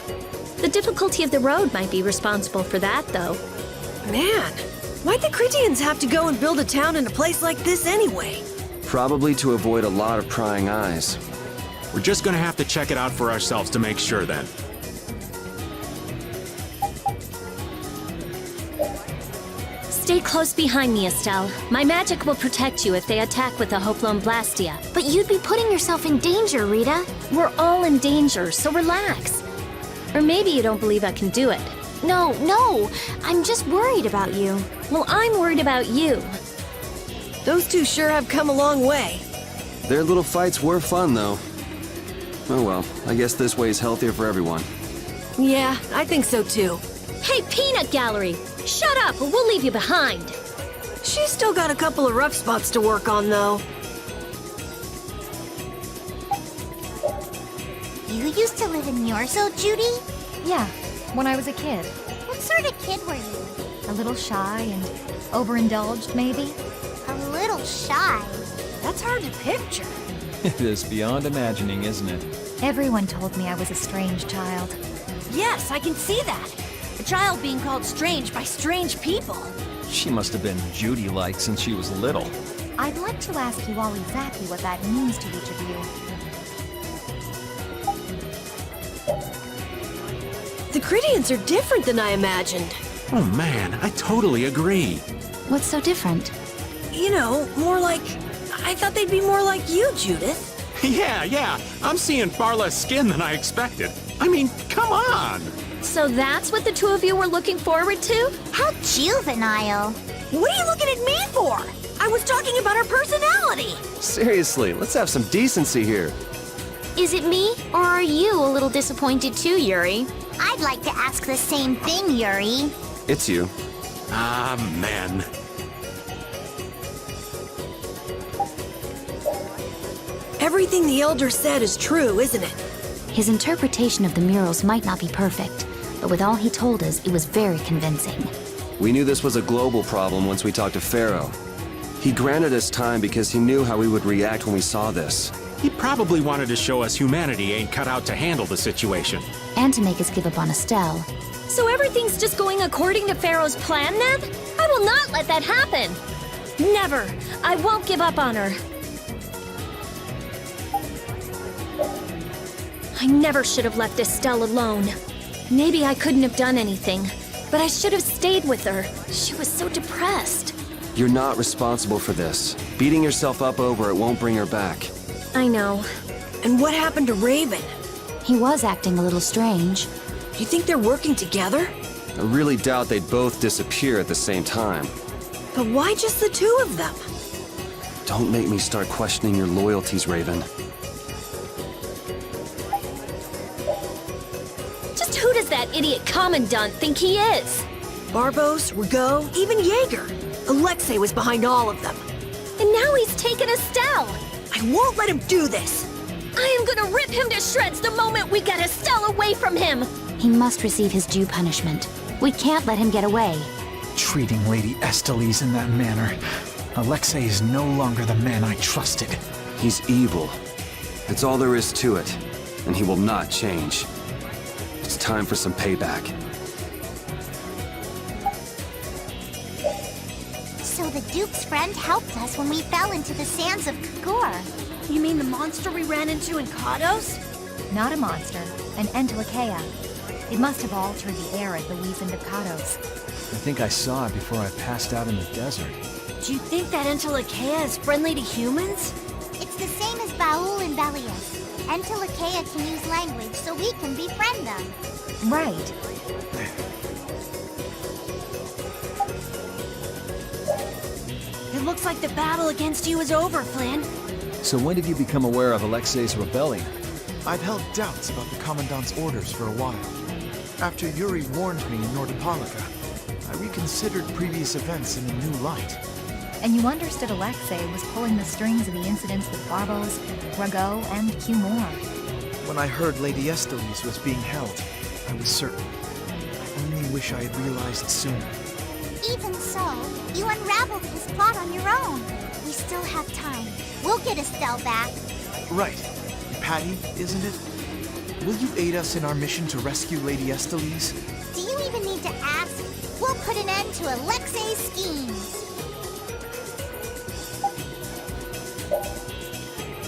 [SPEAKER 11] The difficulty of the road might be responsible for that, though.
[SPEAKER 2] Man, why'd the Critians have to go and build a town in a place like this anyway?
[SPEAKER 1] Probably to avoid a lot of prying eyes.
[SPEAKER 7] We're just gonna have to check it out for ourselves to make sure then.
[SPEAKER 11] Stay close behind me, Estelle. My magic will protect you if they attack with the Hoplon Blastia.
[SPEAKER 4] But you'd be putting yourself in danger, Rita.
[SPEAKER 11] We're all in danger, so relax. Or maybe you don't believe I can do it.
[SPEAKER 4] No, I'm just worried about you.
[SPEAKER 11] Well, I'm worried about you.
[SPEAKER 2] Those two sure have come a long way.
[SPEAKER 1] Their little fights were fun, though. Oh well, I guess this way is healthier for everyone.
[SPEAKER 2] Yeah, I think so too.
[SPEAKER 11] Hey, Peanut Gallery! Shut up, or we'll leave you behind.
[SPEAKER 2] She's still got a couple of rough spots to work on, though.
[SPEAKER 8] You used to live in Miorzo, Judy?
[SPEAKER 9] Yeah, when I was a kid.
[SPEAKER 8] What sort of kid were you?
[SPEAKER 9] A little shy and overindulged, maybe?
[SPEAKER 8] A little shy.
[SPEAKER 6] That's hard to picture.
[SPEAKER 3] It is beyond imagining, isn't it?
[SPEAKER 9] Everyone told me I was a strange child.
[SPEAKER 6] Yes, I can see that. A child being called strange by strange people.
[SPEAKER 3] She must have been Judy-like since she was little.
[SPEAKER 9] I'd like to ask you all exactly what that means to each of you.
[SPEAKER 2] The Critians are different than I imagined.
[SPEAKER 7] Oh man, I totally agree.
[SPEAKER 5] What's so different?
[SPEAKER 2] You know, more like... I thought they'd be more like you, Judith.
[SPEAKER 7] Yeah, I'm seeing far less skin than I expected. I mean, come on!
[SPEAKER 11] So that's what the two of you were looking forward to?
[SPEAKER 8] How juvenile.
[SPEAKER 2] What are you looking at me for? I was talking about her personality.
[SPEAKER 1] Seriously, let's have some decency here.
[SPEAKER 4] Is it me, or are you a little disappointed too, Yuri?
[SPEAKER 8] I'd like to ask the same thing, Yuri.
[SPEAKER 1] It's you.
[SPEAKER 7] Ah, man.
[SPEAKER 2] Everything the Elder said is true, isn't it?
[SPEAKER 5] His interpretation of the murals might not be perfect, but with all he told us, it was very convincing.
[SPEAKER 1] We knew this was a global problem once we talked to Pharaoh. He granted us time because he knew how we would react when we saw this.
[SPEAKER 7] He probably wanted to show us humanity ain't cut out to handle the situation.
[SPEAKER 5] And to make us give up on Estelle.
[SPEAKER 11] So everything's just going according to Pharaoh's plan, then? I will not let that happen! Never! I won't give up on her. I never should have left Estelle alone. Maybe I couldn't have done anything, but I should have stayed with her. She was so depressed.
[SPEAKER 1] You're not responsible for this. Beating yourself up over it won't bring her back.
[SPEAKER 11] I know.
[SPEAKER 2] And what happened to Raven?
[SPEAKER 5] He was acting a little strange.
[SPEAKER 2] You think they're working together?
[SPEAKER 1] I really doubt they'd both disappear at the same time.
[SPEAKER 2] But why just the two of them?
[SPEAKER 1] Don't make me start questioning your loyalties, Raven.
[SPEAKER 11] Just who does that idiot commandant think he is?
[SPEAKER 2] Barbos, Rigaud, even Jaeger. Alexei was behind all of them.
[SPEAKER 11] And now he's taken Estelle!
[SPEAKER 2] I won't let him do this!
[SPEAKER 11] I am gonna rip him to shreds the moment we get Estelle away from him!
[SPEAKER 5] He must receive his due punishment. We can't let him get away.
[SPEAKER 12] Treating Lady Estellise in that manner. Alexei is no longer the man I trusted.
[SPEAKER 1] He's evil. That's all there is to it. And he will not change. It's time for some payback.
[SPEAKER 8] So the Duke's friend helped us when we fell into the sands of Kagor.
[SPEAKER 6] You mean the monster we ran into in Kados?
[SPEAKER 9] Not a monster, an Entelekea. It must have altered the air at the Wiesent of Kados.
[SPEAKER 3] I think I saw it before I passed out in the desert.
[SPEAKER 6] Do you think that Entelekea is friendly to humans?
[SPEAKER 8] It's the same as Baul and Belius. Entelekea can use language, so we can befriend them.
[SPEAKER 9] Right.
[SPEAKER 6] It looks like the battle against you is over, Flynn.
[SPEAKER 3] So when did you become aware of Alexei's rebellion?
[SPEAKER 13] I've held doubts about the Commandant's orders for a while. After Yuri warned me in Nordopolica, I reconsidered previous events in a new light.
[SPEAKER 9] And you understood Alexei was pulling the strings of the incidents with Barbos, Rago, and Q-More.
[SPEAKER 13] When I heard Lady Estellise was being held, I was certain. I only wish I had realized sooner.
[SPEAKER 8] Even so, you unraveled his plot on your own. We still have time. We'll get Estelle back.
[SPEAKER 13] Right. Patty, isn't it? Will you aid us in our mission to rescue Lady Estellise?
[SPEAKER 8] Do you even need to ask? We'll put an end to Alexei's schemes.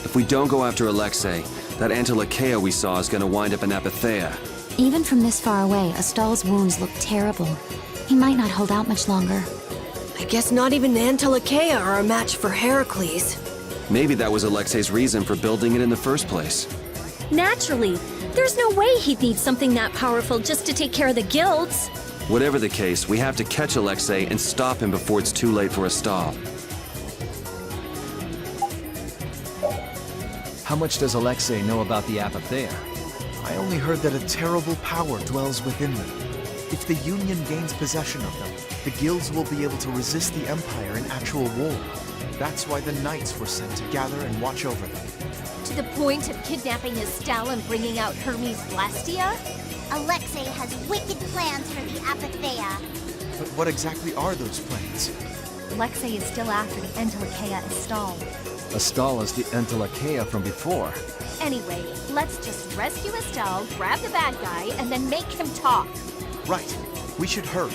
[SPEAKER 1] If we don't go after Alexei, that Antilocheia we saw is gonna wind up in Apatheia.
[SPEAKER 5] Even from this far away, Estall's wounds look terrible. He might not hold out much longer.
[SPEAKER 2] I guess not even the Antilocheia are a match for Heracles.
[SPEAKER 1] Maybe that was Alexei's reason for building it in the first place.
[SPEAKER 11] Naturally. There's no way he'd need something that powerful just to take care of the guilds.
[SPEAKER 1] Whatever the case, we have to catch Alexei and stop him before it's too late for a stall.
[SPEAKER 3] How much does Alexei know about the Apatheia?
[SPEAKER 13] I only heard that a terrible power dwells within them. If the Union gains possession of them, the guilds will be able to resist the Empire in actual war. That's why the knights were sent to gather and watch over them.
[SPEAKER 6] To the point of kidnapping Estelle and bringing out Hermes Blastia?
[SPEAKER 8] Alexei has wicked plans for the Apatheia.
[SPEAKER 13] But what exactly are those plans?
[SPEAKER 9] Alexei is still after the Antilocheia Estelle.
[SPEAKER 3] Estelle is the Antilocheia from before.
[SPEAKER 6] Anyway, let's just rescue Estelle, grab the bad guy, and then make him talk.
[SPEAKER 13] Right. We should hurry.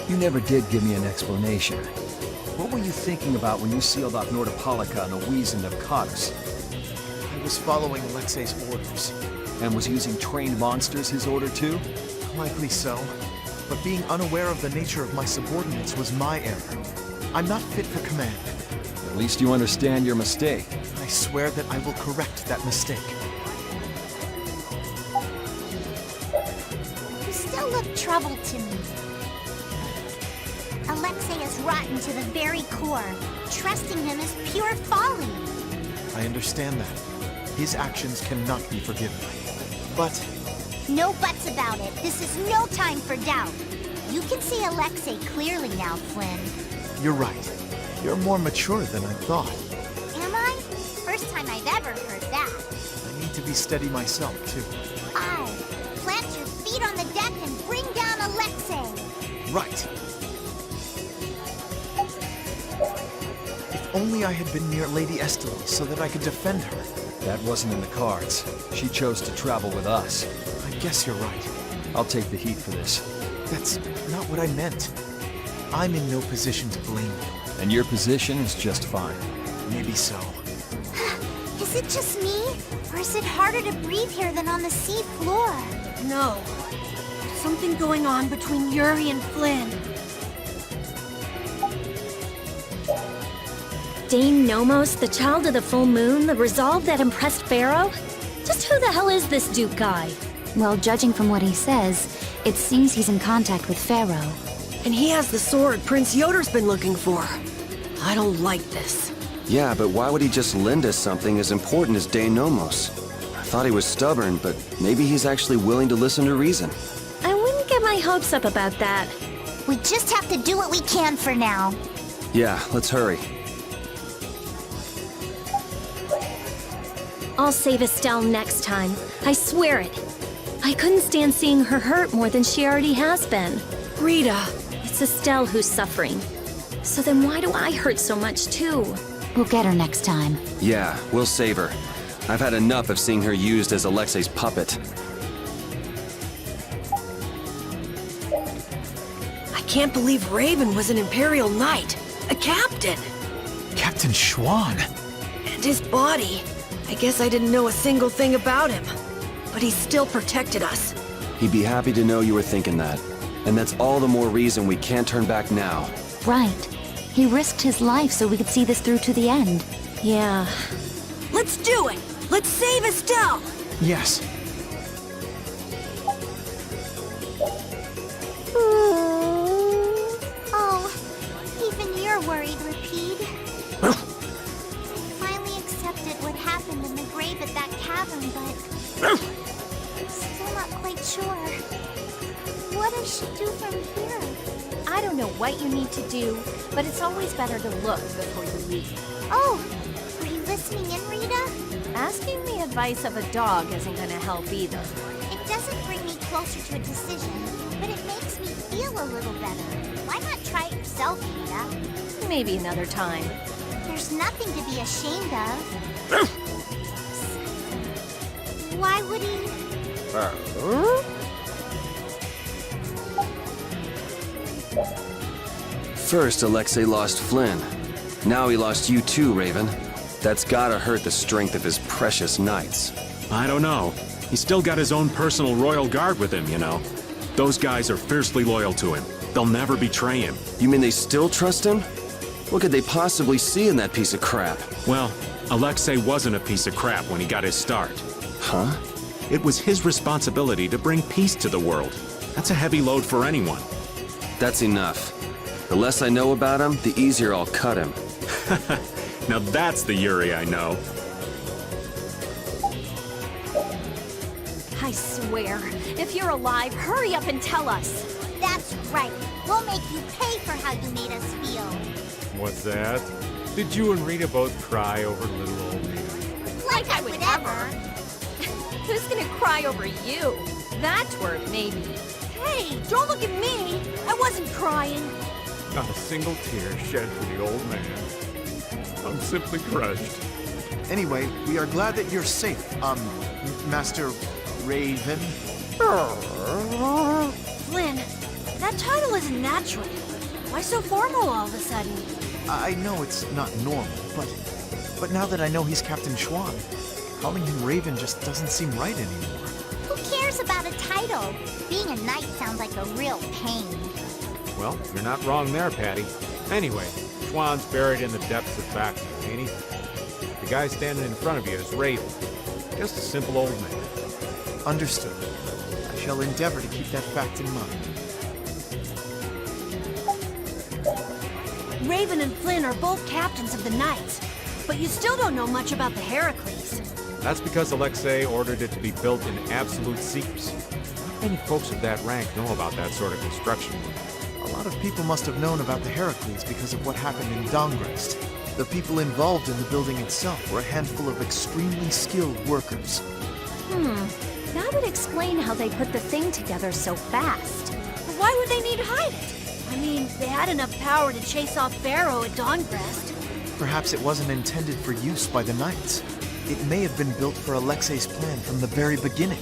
[SPEAKER 3] You never did give me an explanation. What were you thinking about when you sealed off Nordopolica and the Wiesen of Cottus?
[SPEAKER 13] I was following Alexei's orders.
[SPEAKER 3] And was using trained monsters his order too?
[SPEAKER 13] Likely so. But being unaware of the nature of my subordinates was my error. I'm not fit for command.
[SPEAKER 3] At least you understand your mistake.
[SPEAKER 13] I swear that I will correct that mistake.
[SPEAKER 8] You still look troubled to me. Alexei is rotten to the very core. Trusting him is pure folly.
[SPEAKER 13] I understand that. His actions cannot be forgiven. But
[SPEAKER 8] no buts about it. This is no time for doubt. You can see Alexei clearly now, Flynn.
[SPEAKER 13] you're right. You're more mature than I thought.
[SPEAKER 8] Am I? First time I've ever heard that.
[SPEAKER 13] I need to be steady myself, too.
[SPEAKER 8] Aye. Plant your feet on the deck and bring down Alexei.
[SPEAKER 13] Right. If only I had been near Lady Estellise so that I could defend her.
[SPEAKER 3] That wasn't in the cards. She chose to travel with us.
[SPEAKER 13] I guess you're right.
[SPEAKER 3] I'll take the heat for this.
[SPEAKER 13] That's not what I meant. I'm in no position to blame you.
[SPEAKER 3] And your position is just fine.
[SPEAKER 13] Maybe so.
[SPEAKER 8] Is it just me? Or is it harder to breathe here than on the sea floor?
[SPEAKER 2] No. There's something going on between Yuri and Flynn.
[SPEAKER 11] Dame Nomos, the child of the full moon, the resolve that impressed Pharaoh? Just who the hell is this Duke guy?
[SPEAKER 5] Well, judging from what he says, it seems he's in contact with Pharaoh.
[SPEAKER 2] And he has the sword Prince Yoder's been looking for. I don't like this.
[SPEAKER 1] Yeah, but why would he just lend us something as important as Dame Nomos? I thought he was stubborn, but maybe he's actually willing to listen to reason.
[SPEAKER 11] I wouldn't get my hopes up about that.
[SPEAKER 8] We just have to do what we can for now.
[SPEAKER 1] Yeah, let's hurry.
[SPEAKER 11] I'll save Estelle next time. I swear it. I couldn't stand seeing her hurt more than she already has been.
[SPEAKER 2] Rita.
[SPEAKER 11] It's Estelle who's suffering. So then why do I hurt so much too?
[SPEAKER 5] We'll get her next time.
[SPEAKER 1] Yeah, we'll save her. I've had enough of seeing her used as Alexei's puppet.
[SPEAKER 2] I can't believe Raven was an Imperial Knight. A captain.
[SPEAKER 12] Captain Schwan.
[SPEAKER 2] And his body. I guess I didn't know a single thing about him. But he still protected us.
[SPEAKER 1] He'd be happy to know you were thinking that. And that's all the more reason we can't turn back now.
[SPEAKER 5] Right. He risked his life so we could see this through to the end.
[SPEAKER 11] Yeah.
[SPEAKER 2] Let's do it! Let's save Estelle!
[SPEAKER 12] Yes.
[SPEAKER 8] Oh, even
[SPEAKER 6] what you need to do, but it's always better to look before you leave.
[SPEAKER 8] Oh, were you listening in, Rita?
[SPEAKER 6] Asking the advice of a dog isn't gonna help either.
[SPEAKER 8] It doesn't bring me closer to a decision, but it makes me feel a little better. Why not try it yourself, Rita?
[SPEAKER 6] Maybe another time.
[SPEAKER 8] There's nothing to be ashamed of. Why would he?
[SPEAKER 1] First, Alexei lost Flynn. Now he lost you too, Raven. That's gotta hurt the strength of his precious knights.
[SPEAKER 7] I don't know. He's still got his own personal royal guard with him, you know. Those guys are fiercely loyal to him. They'll never betray him.
[SPEAKER 1] You mean they still trust him? What could they possibly see in that piece of crap?
[SPEAKER 7] Well, Alexei wasn't a piece of crap when he got his start.
[SPEAKER 1] Huh?
[SPEAKER 7] It was his responsibility to bring peace to the world. That's a heavy load for anyone.
[SPEAKER 1] That's enough. The less I know about him, the easier I'll cut him.
[SPEAKER 7] Now that's the Yuri I know.
[SPEAKER 6] I swear, if you're alive, hurry up and tell us.
[SPEAKER 8] That's right. We'll make you pay for how you made us feel.
[SPEAKER 10] What's that? Did you and Rita both cry over little old me?
[SPEAKER 8] Like I would ever.
[SPEAKER 6] Who's gonna cry over you? That word, maybe. Hey, don't look at me. I wasn't crying.
[SPEAKER 10] Not a single tear shed for the old man. I'm simply crushed.
[SPEAKER 13] Anyway, we are glad that you're safe, Master Raven.
[SPEAKER 6] Flynn, that title isn't natural. Why so formal all of a sudden?
[SPEAKER 13] I know it's not normal, but now that I know he's Captain Schwan, calling him Raven just doesn't seem right anymore.
[SPEAKER 8] Who cares about a title? Being a knight sounds like a real pain.
[SPEAKER 10] Well, you're not wrong there, Patty. Anyway, Schwan's buried in the depths of Vacuum, ain't he? The guy standing in front of you is Raven. Just a simple old man.
[SPEAKER 13] Understood. I shall endeavor to keep that fact in mind.
[SPEAKER 2] Raven and Flynn are both captains of the Knights, but you still don't know much about the Heracles.
[SPEAKER 10] That's because Alexei ordered it to be built in absolute secrecy. Not many folks of that rank know about that sort of construction.
[SPEAKER 13] A lot of people must have known about the Heracles because of what happened in Dongrest. The people involved in the building itself were a handful of extremely skilled workers.
[SPEAKER 11] That would explain how they put the thing together so fast.
[SPEAKER 2] But why would they need to hide it? I mean, they had enough power to chase off Pharaoh at Dongrest.
[SPEAKER 13] Perhaps it wasn't intended for use by the Knights. It may have been built for Alexei's plan from the very beginning.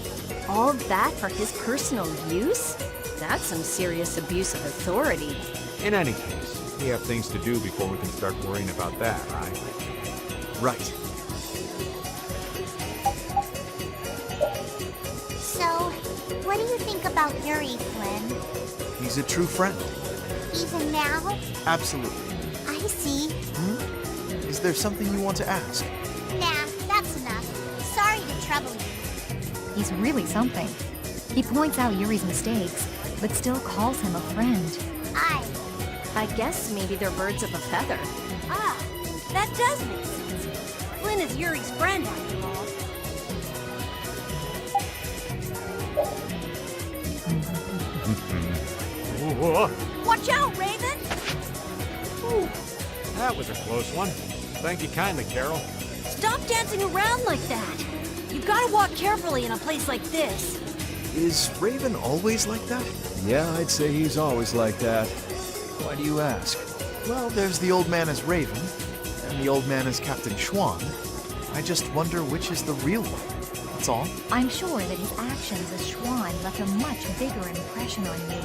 [SPEAKER 11] All that for his personal use? That's some serious abuse of authority.
[SPEAKER 10] In any case, we have things to do before we can start worrying about that, right?
[SPEAKER 13] Right.
[SPEAKER 8] So, what do you think about Yuri, Flynn?
[SPEAKER 13] He's a true friend.
[SPEAKER 8] Even now?
[SPEAKER 13] Absolutely.
[SPEAKER 8] I see.
[SPEAKER 13] Is there something you want to ask?
[SPEAKER 8] Nah, that's enough. Sorry to trouble you.
[SPEAKER 9] He's really something. He points out Yuri's mistakes, but still calls him a friend.
[SPEAKER 11] I guess maybe they're birds of a feather.
[SPEAKER 2] Ah, that does make sense. Flynn is Yuri's friend, after all. Watch out, Raven!
[SPEAKER 10] Ooh, that was a close one. Thank you kindly, Carol.
[SPEAKER 2] Stop dancing around like that. You've got to walk carefully in a place like this.
[SPEAKER 13] Is Raven always like that?
[SPEAKER 3] Yeah, I'd say he's always like that. Why do you ask?
[SPEAKER 13] Well, there's the old man as Raven, and the old man as Captain Schwan. I just wonder which is the real one. That's all.
[SPEAKER 9] I'm sure that his actions as Schwan left a much bigger impression on you.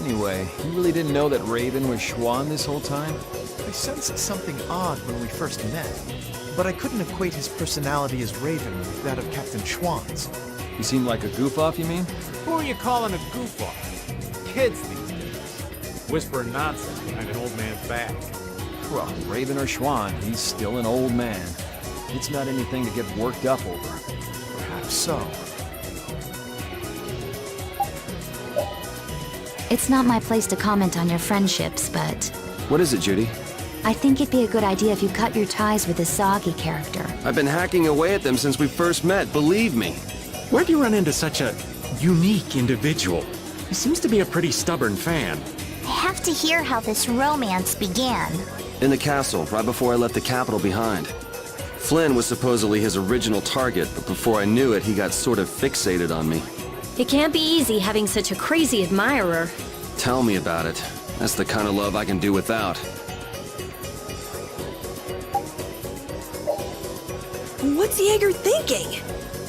[SPEAKER 3] Anyway, you really didn't know that Raven was Schwan this whole time?
[SPEAKER 13] I sensed something odd when we first met, but I couldn't equate his personality as Raven with that of Captain Schwan's.
[SPEAKER 3] He seemed like a goof-off, you mean?
[SPEAKER 10] Who are you calling a goof-off? Kids these days. Whispering nonsense behind an old man's back.
[SPEAKER 3] Well, Raven or Schwan, he's still an old man. It's not anything to get worked up over.
[SPEAKER 13] Perhaps so.
[SPEAKER 5] It's not my place to comment on your friendships, but
[SPEAKER 1] What is it, Judy?
[SPEAKER 5] I think it'd be a good idea if you cut your ties with the Soggy character.
[SPEAKER 1] I've been hacking away at them since we first met, believe me.
[SPEAKER 7] Where'd you run into such a unique individual? He seems to be a pretty stubborn fan.
[SPEAKER 8] I have to hear how this romance began.
[SPEAKER 1] In the castle, right before I left the capital behind. Flynn was supposedly his original target, but before I knew it, he got sort of fixated on me.
[SPEAKER 11] It can't be easy having such a crazy admirer.
[SPEAKER 1] Tell me about it. That's the kind of love I can do without.
[SPEAKER 2] What's Jaeger thinking?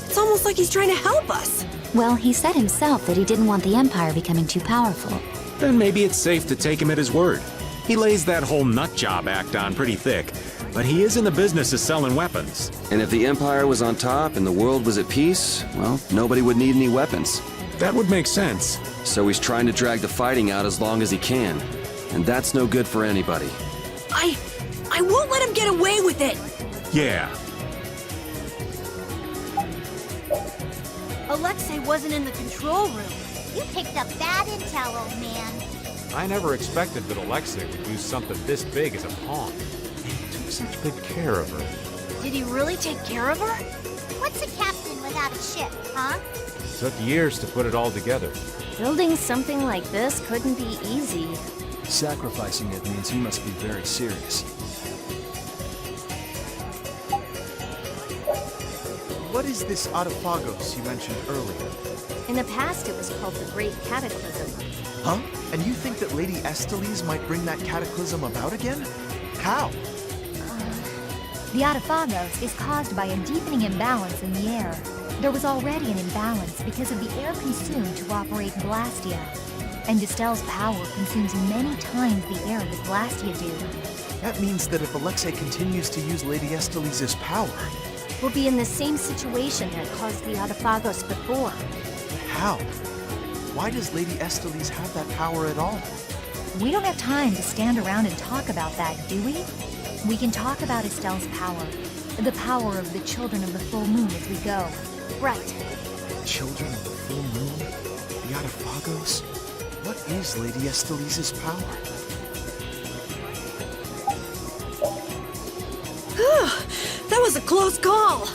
[SPEAKER 2] It's almost like he's trying to help us.
[SPEAKER 5] Well, he said himself that he didn't want the Empire becoming too powerful.
[SPEAKER 7] Then maybe it's safe to take him at his word. He lays that whole nut job act on pretty thick, but he is in the business of selling weapons.
[SPEAKER 1] And if the Empire was on top and the world was at peace, well, nobody would need any weapons.
[SPEAKER 7] That would make sense.
[SPEAKER 1] So he's trying to drag the fighting out as long as he can. And that's no good for anybody.
[SPEAKER 2] I won't let him get away with it.
[SPEAKER 7] Yeah.
[SPEAKER 6] Alexei wasn't in the control room.
[SPEAKER 8] You picked up bad intel, old man.
[SPEAKER 10] I never expected that Alexei would do something this big as a pawn. And he took such good care of her.
[SPEAKER 6] Did he really take care of her?
[SPEAKER 8] What's a captain without a ship, huh?
[SPEAKER 10] Took years to put it all together.
[SPEAKER 11] Building something like this couldn't be easy.
[SPEAKER 3] Sacrificing it means he must be very serious.
[SPEAKER 13] What is this Autophagos you mentioned earlier?
[SPEAKER 11] In the past, it was called the Great Cataclysm.
[SPEAKER 13] Huh? And you think that Lady Estellise might bring that cataclysm about again? How?
[SPEAKER 9] The Autophagos is caused by a deepening imbalance in the air. There was already an imbalance because of the air consumed to operate Blastia. And Distel's power consumes many times the air that Blastia do.
[SPEAKER 13] That means that if Alexei continues to use Lady Estellise's power...
[SPEAKER 11] We'll be in the same situation that caused the Autophagos before.
[SPEAKER 13] How? Why does Lady Estellise have that power at all?
[SPEAKER 9] We don't have time to stand around and talk about that, do we? We can talk about Estelle's power. The power of the Children of the Full Moon as we go.
[SPEAKER 6] Right.
[SPEAKER 13] Children of the Full Moon? The Autophagos? What is Lady Estellise's power?
[SPEAKER 2] That was a close call.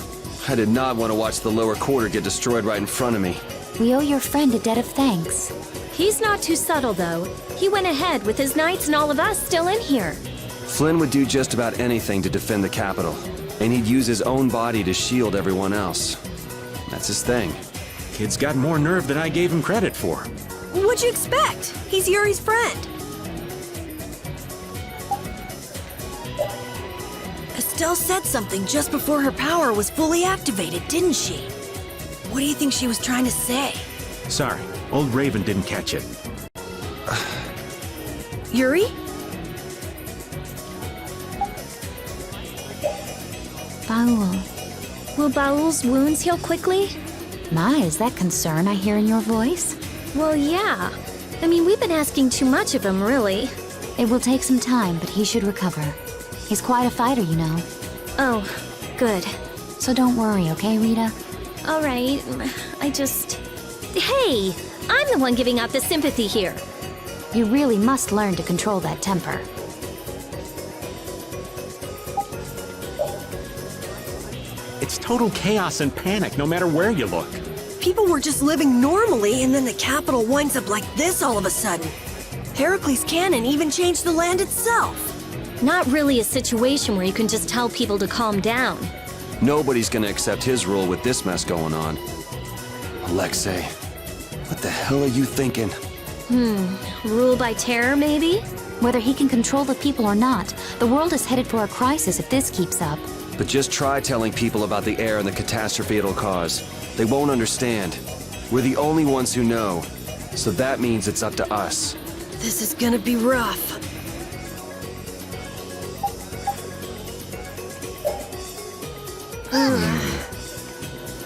[SPEAKER 1] I did not want to watch the lower quarter get destroyed right in front of me.
[SPEAKER 5] We owe your friend a debt of thanks.
[SPEAKER 11] He's not too subtle, though. He went ahead with his knights and all of us still in here.
[SPEAKER 1] Flynn would do just about anything to defend the capital, and he'd use his own body to shield everyone else. That's his thing.
[SPEAKER 7] Kid's got more nerve than I gave him credit for.
[SPEAKER 2] What'd you expect? He's Yuri's friend. Estelle said something just before her power was fully activated, didn't she? What do you think she was trying to say?
[SPEAKER 7] Sorry, old Raven didn't catch it.
[SPEAKER 2] Yuri?
[SPEAKER 5] Baul.
[SPEAKER 11] Will Baul's wounds heal quickly?
[SPEAKER 5] My, is that concern I hear in your voice?
[SPEAKER 11] Well, yeah. I mean, we've been asking too much of him, really.
[SPEAKER 5] It will take some time, but he should recover. He's quite a fighter, you know.
[SPEAKER 11] Oh, good.
[SPEAKER 5] So don't worry, okay, Rita?
[SPEAKER 11] All right, I just... Hey! I'm the one giving out the sympathy here.
[SPEAKER 5] You really must learn to control that temper.
[SPEAKER 7] It's total chaos and panic no matter where you look.
[SPEAKER 2] People were just living normally, and then the capital winds up like this all of a sudden. Heracles' cannon even changed the land itself.
[SPEAKER 11] Not really a situation where you can just tell people to calm down.
[SPEAKER 1] Nobody's gonna accept his rule with this mess going on. Alexei, what the hell are you thinking?
[SPEAKER 11] Rule by terror, maybe?
[SPEAKER 5] Whether he can control the people or not, the world is headed for a crisis if this keeps up.
[SPEAKER 1] But just try telling people about the air and the catastrophe it'll cause. They won't understand. We're the only ones who know. So that means it's up to us.
[SPEAKER 2] This is gonna be rough.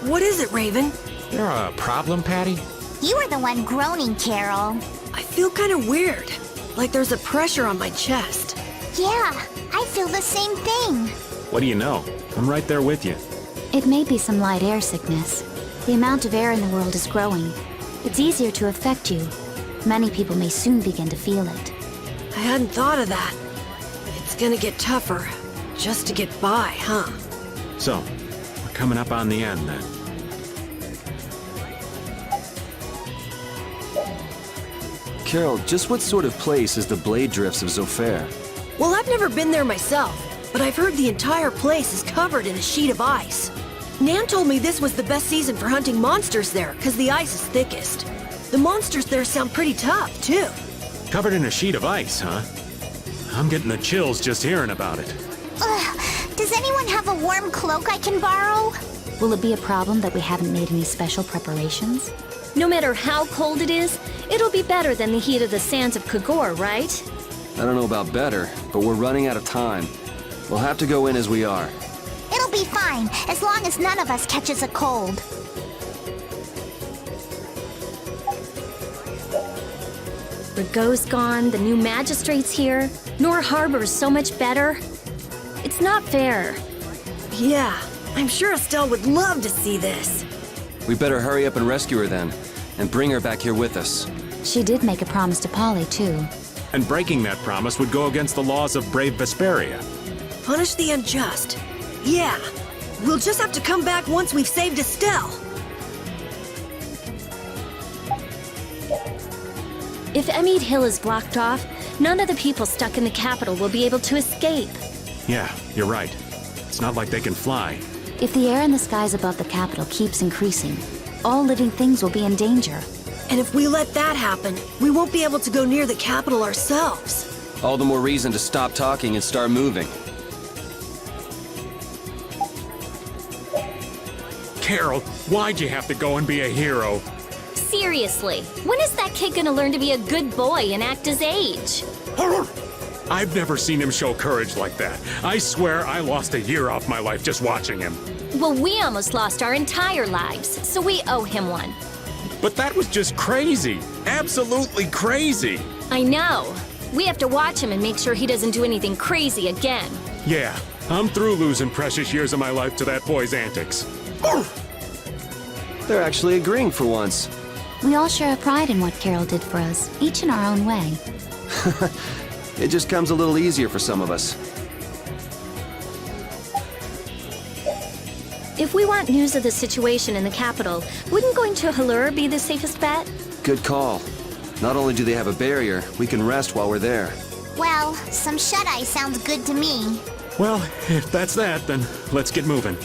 [SPEAKER 2] What is it, Raven?
[SPEAKER 7] There a problem, Patty?
[SPEAKER 8] You were the one groaning, Carol.
[SPEAKER 2] I feel kind of weird. Like there's a pressure on my chest.
[SPEAKER 8] Yeah, I feel the same thing.
[SPEAKER 7] What do you know? I'm right there with you.
[SPEAKER 5] It may be some light air sickness. The amount of air in the world is growing. It's easier to affect you. Many people may soon begin to feel it.
[SPEAKER 2] I hadn't thought of that. It's gonna get tougher just to get by, huh?
[SPEAKER 7] So, we're coming up on the end then.
[SPEAKER 1] Carol, just what sort of place is the Blade Drifts of Zofare?
[SPEAKER 2] Well, I've never been there myself, but I've heard the entire place is covered in a sheet of ice. Nan told me this was the best season for hunting monsters there, because the ice is thickest. The monsters there sound pretty tough, too.
[SPEAKER 7] Covered in a sheet of ice, huh? I'm getting the chills just hearing about it.
[SPEAKER 8] Does anyone have a warm cloak I can borrow?
[SPEAKER 5] Will it be a problem that we haven't made any special preparations?
[SPEAKER 11] No matter how cold it is, it'll be better than the heat of the sands of Kagor, right?
[SPEAKER 1] I don't know about better, but we're running out of time. We'll have to go in as we are.
[SPEAKER 8] It'll be fine, as long as none of us catches a cold.
[SPEAKER 11] Rigaud's gone, the new magistrate's here. Nor Harbor's so much better. It's not fair.
[SPEAKER 2] Yeah, I'm sure Estelle would love to see this.
[SPEAKER 1] We better hurry up and rescue her then, and bring her back here with us.
[SPEAKER 5] She did make a promise to Polly, too.
[SPEAKER 7] And breaking that promise would go against the laws of brave Vesperia.
[SPEAKER 2] Punish the unjust. Yeah, we'll just have to come back once we've saved Estelle.
[SPEAKER 11] If Emmede Hill is blocked off, none of the people stuck in the capital will be able to escape.
[SPEAKER 7] Yeah, you're right. It's not like they can fly.
[SPEAKER 5] If the air in the skies above the capital keeps increasing, all living things will be in danger.
[SPEAKER 2] And if we let that happen, we won't be able to go near the capital ourselves.
[SPEAKER 1] All the more reason to stop talking and start moving.
[SPEAKER 7] Carol, why'd you have to go and be a hero?
[SPEAKER 11] Seriously, when is that kid gonna learn to be a good boy and act his age?
[SPEAKER 7] I've never seen him show courage like that. I swear I lost a year off my life just watching him.
[SPEAKER 11] Well, we almost lost our entire lives, so we owe him one.
[SPEAKER 7] But that was just crazy. Absolutely crazy.
[SPEAKER 11] I know. We have to watch him and make sure he doesn't do anything crazy again.
[SPEAKER 7] Yeah, I'm through losing precious years of my life to that boy's antics.
[SPEAKER 1] They're actually agreeing for once.
[SPEAKER 5] We all share a pride in what Carol did for us, each in our own way.
[SPEAKER 1] It just comes a little easier for some of us.
[SPEAKER 11] If we want news of the situation in the capital, wouldn't going to Halur be the safest bet?
[SPEAKER 1] Good call. Not only do they have a barrier, we can rest while we're there.
[SPEAKER 8] Well, some shut-eye sounds good to me.
[SPEAKER 7] Well, if that's that, then let's get moving.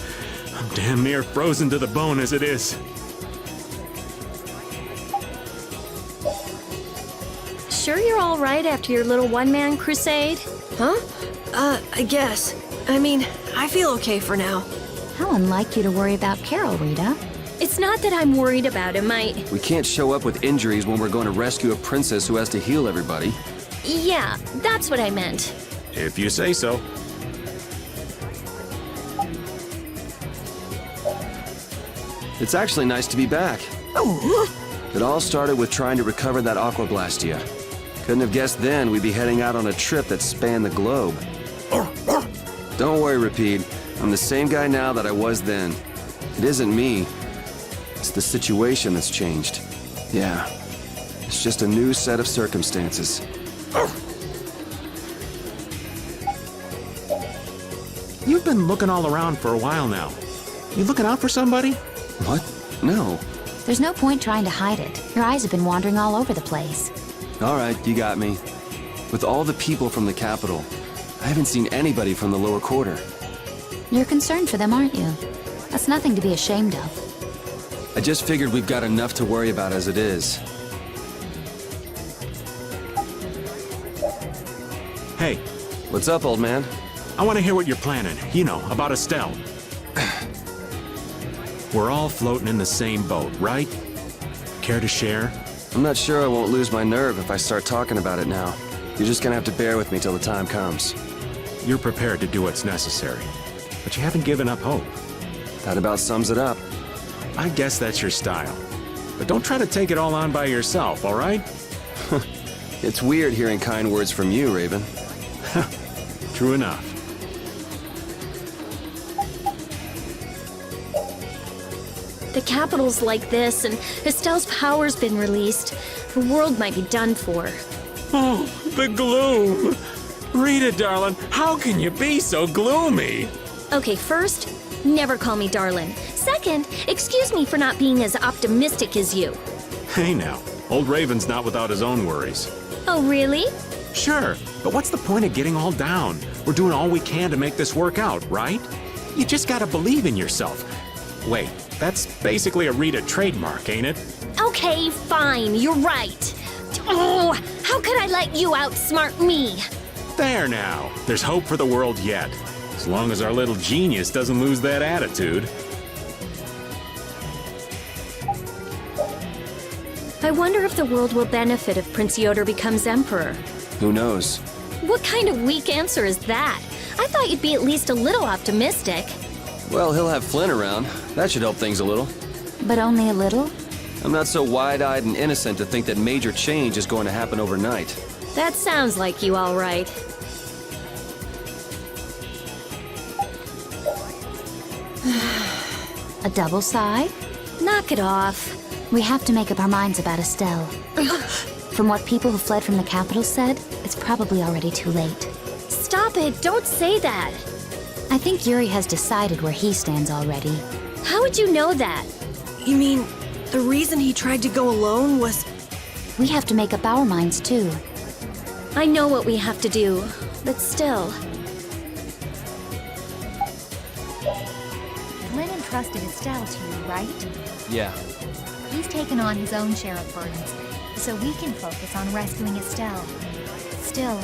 [SPEAKER 7] I'm damn near frozen to the bone as it is.
[SPEAKER 11] Sure you're all right after your little one-man crusade?
[SPEAKER 2] Huh? I guess. I mean, I feel okay for now.
[SPEAKER 5] How unlike you to worry about Carol, Rita.
[SPEAKER 11] It's not that I'm worried about him,
[SPEAKER 1] We can't show up with injuries when we're going to rescue a princess who has to heal everybody.
[SPEAKER 11] Yeah, that's what I meant.
[SPEAKER 7] If you say so.
[SPEAKER 1] It's actually nice to be back. It all started with trying to recover that Aquablastia. Couldn't have guessed then we'd be heading out on a trip that spanned the globe. Don't worry, Rapide. I'm the same guy now that I was then. It isn't me. It's the situation that's changed. Yeah. It's just a new set of circumstances.
[SPEAKER 7] You've been looking all around for a while now. You looking out for somebody?
[SPEAKER 1] What? No.
[SPEAKER 5] There's no point trying to hide it. Your eyes have been wandering all over the place.
[SPEAKER 1] All right, you got me. With all the people from the capital, I haven't seen anybody from the lower quarter.
[SPEAKER 5] You're concerned for them, aren't you? That's nothing to be ashamed of.
[SPEAKER 1] I just figured we've got enough to worry about as it is.
[SPEAKER 7] Hey.
[SPEAKER 1] What's up, old man?
[SPEAKER 7] I want to hear what you're planning. You know, about Estelle. We're all floating in the same boat, right? Care to share?
[SPEAKER 1] I'm not sure I won't lose my nerve if I start talking about it now. You're just gonna have to bear with me till the time comes.
[SPEAKER 7] You're prepared to do what's necessary, but you haven't given up hope.
[SPEAKER 1] That about sums it up.
[SPEAKER 7] I guess that's your style. But don't try to take it all on by yourself, all right?
[SPEAKER 1] It's weird hearing kind words from you, Raven.
[SPEAKER 7] True enough.
[SPEAKER 11] The capital's like this, and Estelle's power's been released. The world might be done for.
[SPEAKER 7] Oh, the gloom! Rita, darling, how can you be so gloomy?
[SPEAKER 11] Okay, first, never call me darling. Second, excuse me for not being as optimistic as you.
[SPEAKER 7] Hey now, Old Raven's not without his own worries.
[SPEAKER 11] Oh, really?
[SPEAKER 7] Sure, but what's the point of getting all down? We're doing all we can to make this work out, right? You just gotta believe in yourself. Wait, that's basically a Rita trademark, ain't it?
[SPEAKER 11] Okay, fine, you're right. Oh, how could I let you outsmart me?
[SPEAKER 7] There now. There's hope for the world yet. As long as our little genius doesn't lose that attitude.
[SPEAKER 11] I wonder if the world will benefit if Prince Yoder becomes emperor.
[SPEAKER 1] Who knows?
[SPEAKER 11] What kind of weak answer is that? I thought you'd be at least a little optimistic.
[SPEAKER 1] Well, he'll have Flynn around. That should help things a little.
[SPEAKER 5] But only a little?
[SPEAKER 1] I'm not so wide-eyed and innocent to think that major change is going to happen overnight.
[SPEAKER 11] That sounds like you, all right.
[SPEAKER 5] A double sigh?
[SPEAKER 11] Knock it off.
[SPEAKER 5] We have to make up our minds about Estelle. From what people who fled from the capital said, it's probably already too late.
[SPEAKER 11] Stop it, don't say that.
[SPEAKER 5] I think Yuri has decided where he stands already.
[SPEAKER 11] How would you know that?
[SPEAKER 2] You mean, the reason he tried to go alone was...
[SPEAKER 5] We have to make up our minds too.
[SPEAKER 11] I know what we have to do, but still.
[SPEAKER 9] Flynn entrusted Estelle to you, right?
[SPEAKER 3] Yeah.
[SPEAKER 9] He's taken on his own share of burdens, so we can focus on rescuing Estelle. Still,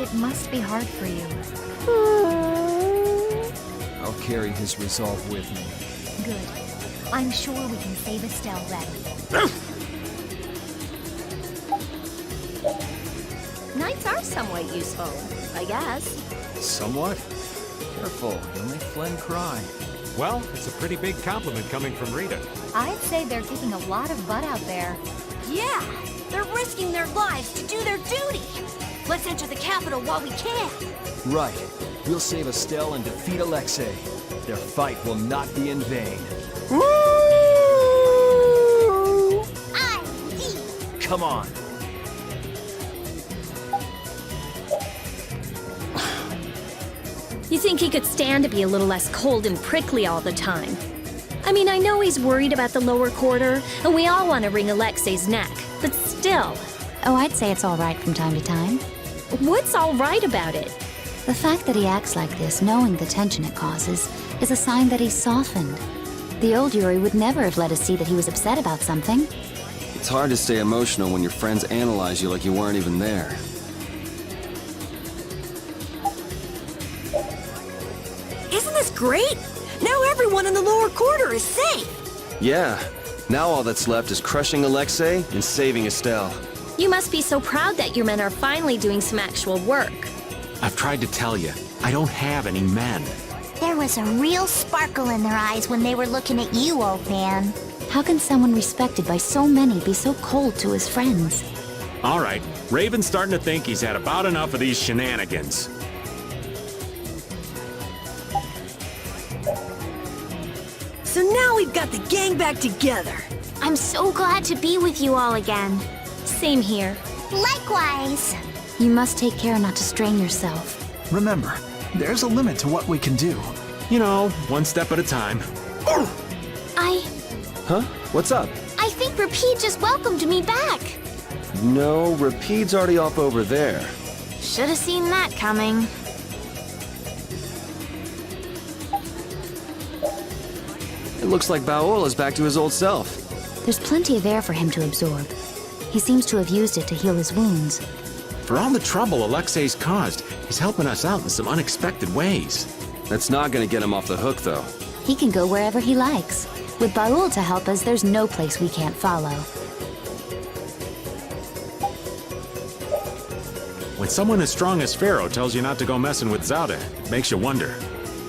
[SPEAKER 9] it must be hard for you.
[SPEAKER 3] I'll carry his resolve with me.
[SPEAKER 9] Good. I'm sure we can save Estelle then.
[SPEAKER 11] Knights are somewhat useful, I guess.
[SPEAKER 3] Somewhat? Careful, you'll make Flynn cry.
[SPEAKER 10] Well, it's a pretty big compliment coming from Rita.
[SPEAKER 9] I'd say they're kicking a lot of butt out there.
[SPEAKER 6] Yeah, they're risking their lives to do their duty. Let's enter the capital while we can.
[SPEAKER 3] Right. We'll save Estelle and defeat Alexei. Their fight will not be in vain. Come on.
[SPEAKER 11] You think he could stand to be a little less cold and prickly all the time? I mean, I know he's worried about the lower quarter, and we all want to wring Alexei's neck, but still.
[SPEAKER 5] Oh, I'd say it's all right from time to time.
[SPEAKER 11] What's all right about it?
[SPEAKER 5] The fact that he acts like this, knowing the tension it causes, is a sign that he's softened. The old Yuri would never have let us see that he was upset about something.
[SPEAKER 1] It's hard to stay emotional when your friends analyze you like you weren't even there.
[SPEAKER 2] Isn't this great? Now everyone in the lower quarter is safe!
[SPEAKER 1] Yeah. Now all that's left is crushing Alexei and saving Estelle.
[SPEAKER 11] You must be so proud that your men are finally doing some actual work.
[SPEAKER 7] I've tried to tell you, I don't have any men.
[SPEAKER 8] There was a real sparkle in their eyes when they were looking at you, old man.
[SPEAKER 5] How can someone respected by so many be so cold to his friends?
[SPEAKER 7] All right, Raven's starting to think he's had about enough of these shenanigans.
[SPEAKER 2] So now we've got the gang back together.
[SPEAKER 4] I'm so glad to be with you all again.
[SPEAKER 11] Same here.
[SPEAKER 8] Likewise.
[SPEAKER 5] You must take care not to strain yourself.
[SPEAKER 12] Remember, there's a limit to what we can do.
[SPEAKER 7] You know, one step at a time.
[SPEAKER 1] Huh? What's up?
[SPEAKER 4] I think Rapide just welcomed me back.
[SPEAKER 1] No, Rapide's already off over there.
[SPEAKER 4] Should have seen that coming.
[SPEAKER 1] It looks like Baol is back to his old self.
[SPEAKER 5] There's plenty of air for him to absorb. He seems to have used it to heal his wounds.
[SPEAKER 7] For all the trouble Alexei's caused, he's helping us out in some unexpected ways.
[SPEAKER 1] That's not gonna get him off the hook, though.
[SPEAKER 5] He can go wherever he likes. With Baul to help us, there's no place we can't follow.
[SPEAKER 7] When someone as strong as Pharaoh tells you not to go messing with Zauda, it makes you wonder.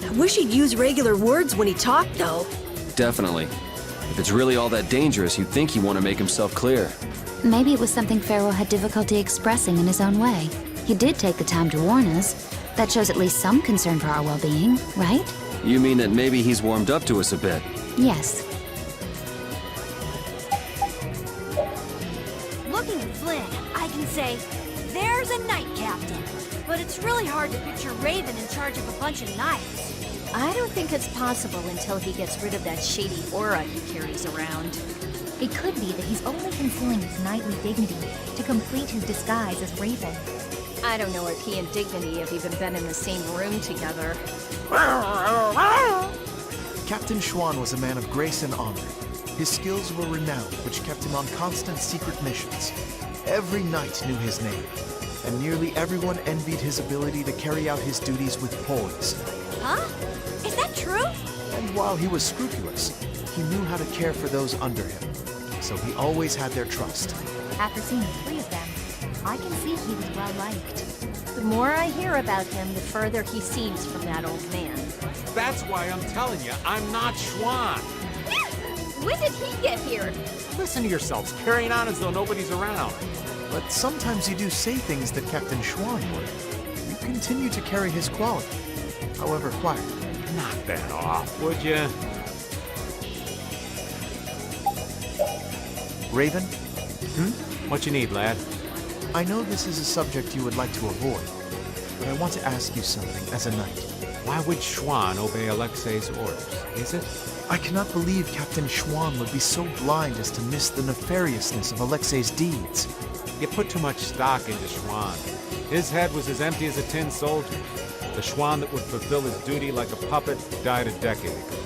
[SPEAKER 2] I wish he'd use regular words when he talked, though.
[SPEAKER 1] Definitely. If it's really all that dangerous, you'd think he'd want to make himself clear.
[SPEAKER 5] Maybe it was something Pharaoh had difficulty expressing in his own way. He did take the time to warn us. That shows at least some concern for our well-being, right?
[SPEAKER 1] You mean that maybe he's warmed up to us a bit?
[SPEAKER 5] Yes.
[SPEAKER 6] Looking at Flynn, I can say, there's a knight captain. But it's really hard to picture Raven in charge of a bunch of knights.
[SPEAKER 14] I don't think it's possible until he gets rid of that shady aura he carries around.
[SPEAKER 9] It could be that he's only concealing his knightly dignity to complete his disguise as Raven.
[SPEAKER 11] I don't know if he and Dignity have even been in the same room together.
[SPEAKER 13] Captain Schwan was a man of grace and honor. His skills were renowned, which kept him on constant secret missions. Every knight knew his name, and nearly everyone envied his ability to carry out his duties with poise.
[SPEAKER 6] Huh? Is that true?
[SPEAKER 13] And while he was scrupulous, he knew how to care for those under him, so he always had their trust.
[SPEAKER 9] After seeing the three of them, I can see he was well liked.
[SPEAKER 11] The more I hear about him, the further he seems from that old man.
[SPEAKER 10] That's why I'm telling you, I'm not Schwan.
[SPEAKER 11] When did he get here?
[SPEAKER 10] Listen to yourselves, carrying on as though nobody's around.
[SPEAKER 13] But sometimes you do say things that Captain Schwan would. You continue to carry his quality, however quiet.
[SPEAKER 10] Knock that off, would you?
[SPEAKER 13] Raven,
[SPEAKER 10] What you need, lad?
[SPEAKER 13] I know this is a subject you would like to avoid, but I want to ask you something as a knight.
[SPEAKER 10] Why would Schwan obey Alexei's orders? Is it?
[SPEAKER 13] I cannot believe Captain Schwan would be so blind as to miss the nefariousness of Alexei's deeds.
[SPEAKER 10] You put too much stock into Schwan. His head was as empty as a tin soldier. The Schwan that would fulfill his duty like a puppet died a decade ago.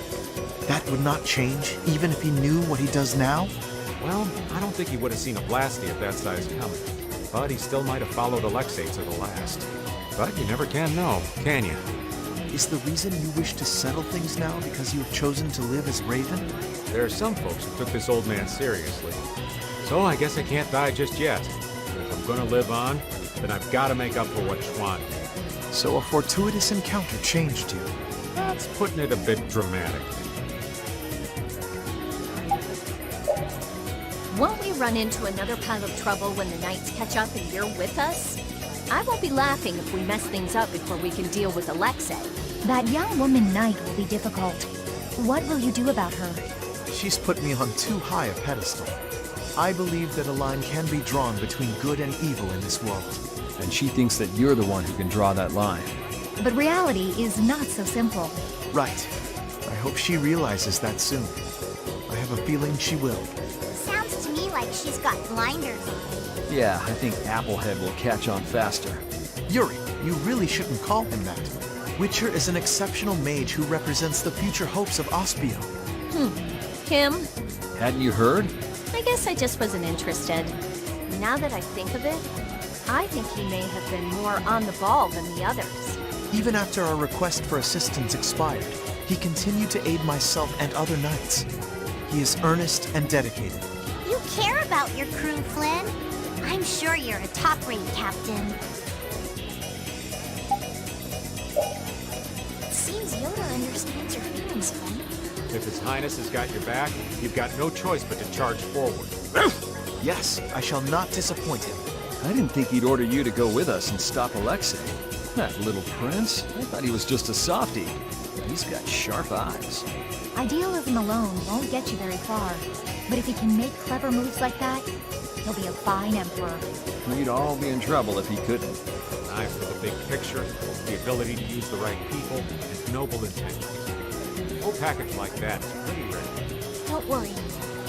[SPEAKER 13] That would not change, even if he knew what he does now?
[SPEAKER 10] Well, I don't think he would have seen a blasty of that size coming. But he still might have followed Alexei to the last. But you never can know, can you?
[SPEAKER 13] Is the reason you wish to settle things now because you have chosen to live as Raven?
[SPEAKER 10] There are some folks who took this old man seriously. So I guess I can't die just yet. But if I'm gonna live on, then I've got to make up for what Schwan did.
[SPEAKER 13] So a fortuitous encounter changed you.
[SPEAKER 10] That's putting it a bit dramatic.
[SPEAKER 11] Won't we run into another pile of trouble when the Knights catch up and you're with us? I won't be laughing if we mess things up before we can deal with Alexei.
[SPEAKER 9] That young woman knight will be difficult. What will you do about her?
[SPEAKER 13] She's put me on too high a pedestal. I believe that a line can be drawn between good and evil in this world.
[SPEAKER 3] And she thinks that you're the one who can draw that line.
[SPEAKER 9] But reality is not so simple.
[SPEAKER 13] Right. I hope she realizes that soon. I have a feeling she will.
[SPEAKER 8] Sounds to me like she's got blinders on.
[SPEAKER 3] Yeah, I think Applehead will catch on faster.
[SPEAKER 13] Yuri, you really shouldn't call him that. Witcher is an exceptional mage who represents the future hopes of Ospio.
[SPEAKER 11] Him?
[SPEAKER 3] Hadn't you heard?
[SPEAKER 11] I guess I just wasn't interested. Now that I think of it, I think he may have been more on the ball than the others.
[SPEAKER 13] Even after our request for assistance expired, he continued to aid myself and other knights. He is earnest and dedicated.
[SPEAKER 8] You care about your crew, Flynn. I'm sure you're a top-rate captain.
[SPEAKER 4] Seems Yoda understands your feelings, Flynn.
[SPEAKER 10] If His Highness has got your back, you've got no choice but to charge forward.
[SPEAKER 13] Yes, I shall not disappoint him.
[SPEAKER 3] I didn't think he'd order you to go with us and stop Alexei. That little prince? I thought he was just a softie. He's got sharp eyes.
[SPEAKER 9] Idealism alone won't get you very far. But if he can make clever moves like that, he'll be a fine emperor.
[SPEAKER 3] We'd all be in trouble if he couldn't.
[SPEAKER 10] An eye for the big picture, the ability to use the right people, and noble intentions. A whole package like that is pretty rare.
[SPEAKER 8] Don't worry.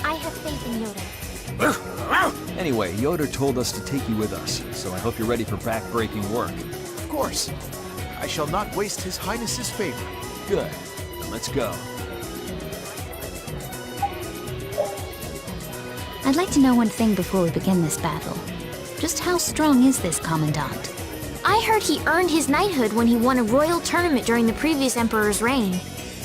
[SPEAKER 8] I have faith in Yoda.
[SPEAKER 3] Anyway, Yoder told us to take you with us, so I hope you're ready for back-breaking work.
[SPEAKER 13] Of course. I shall not waste His Highness's favor.
[SPEAKER 3] Good. Then let's go.
[SPEAKER 5] I'd like to know one thing before we begin this battle. Just how strong is this Commandant?
[SPEAKER 4] I heard he earned his knighthood when he won a royal tournament during the previous emperor's reign.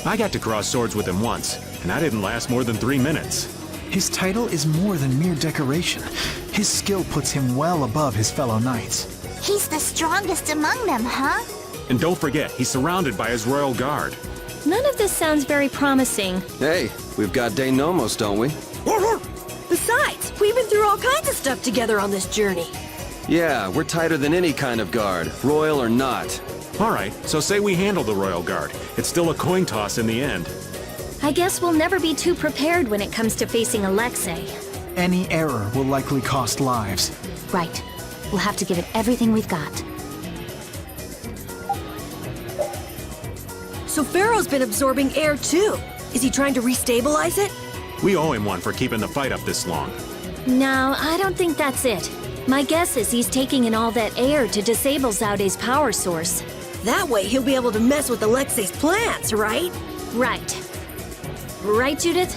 [SPEAKER 7] I got to cross swords with him once, and I didn't last more than 3 minutes.
[SPEAKER 12] His title is more than mere decoration. His skill puts him well above his fellow knights.
[SPEAKER 8] He's the strongest among them, huh?
[SPEAKER 7] And don't forget, he's surrounded by his royal guard.
[SPEAKER 11] None of this sounds very promising.
[SPEAKER 1] Hey, we've got De Nomos, don't we?
[SPEAKER 2] Besides, we've been through all kinds of stuff together on this journey.
[SPEAKER 1] Yeah, we're tighter than any kind of guard, royal or not.
[SPEAKER 7] All right, so say we handle the royal guard. It's still a coin toss in the end.
[SPEAKER 11] I guess we'll never be too prepared when it comes to facing Alexei.
[SPEAKER 12] Any error will likely cost lives.
[SPEAKER 5] Right. We'll have to give it everything we've got.
[SPEAKER 2] So Pharaoh's been absorbing air too. Is he trying to restabilize it?
[SPEAKER 7] We owe him one for keeping the fight up this long.
[SPEAKER 11] No, I don't think that's it. My guess is he's taking in all that air to disable Zaude's power source.
[SPEAKER 2] That way he'll be able to mess with Alexei's plans, right?
[SPEAKER 11] Right. Right, Judith?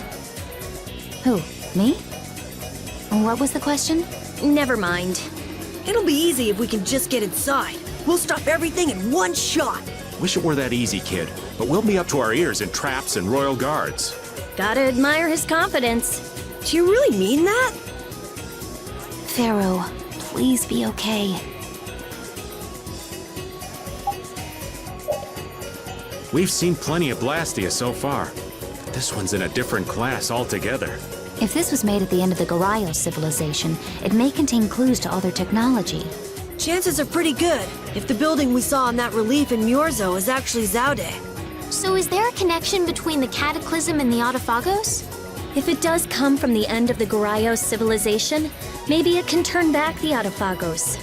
[SPEAKER 5] Who? Me? What was the question?
[SPEAKER 11] Never mind.
[SPEAKER 2] It'll be easy if we can just get inside. We'll stop everything in one shot.
[SPEAKER 7] Wish it were that easy, kid. But we'll be up to our ears in traps and royal guards.
[SPEAKER 11] Gotta admire his confidence.
[SPEAKER 2] Do you really mean that?
[SPEAKER 5] Pharaoh, please be okay.
[SPEAKER 7] We've seen plenty of Blastia so far. This one's in a different class altogether.
[SPEAKER 5] If this was made at the end of the Garayo civilization, it may contain clues to other technology.
[SPEAKER 2] Chances are pretty good if the building we saw in that relief in Myorzo is actually Zaude.
[SPEAKER 4] So is there a connection between the Cataclysm and the Autophagos?
[SPEAKER 11] If it does come from the end of the Garayo civilization, maybe it can turn back the Autophagos.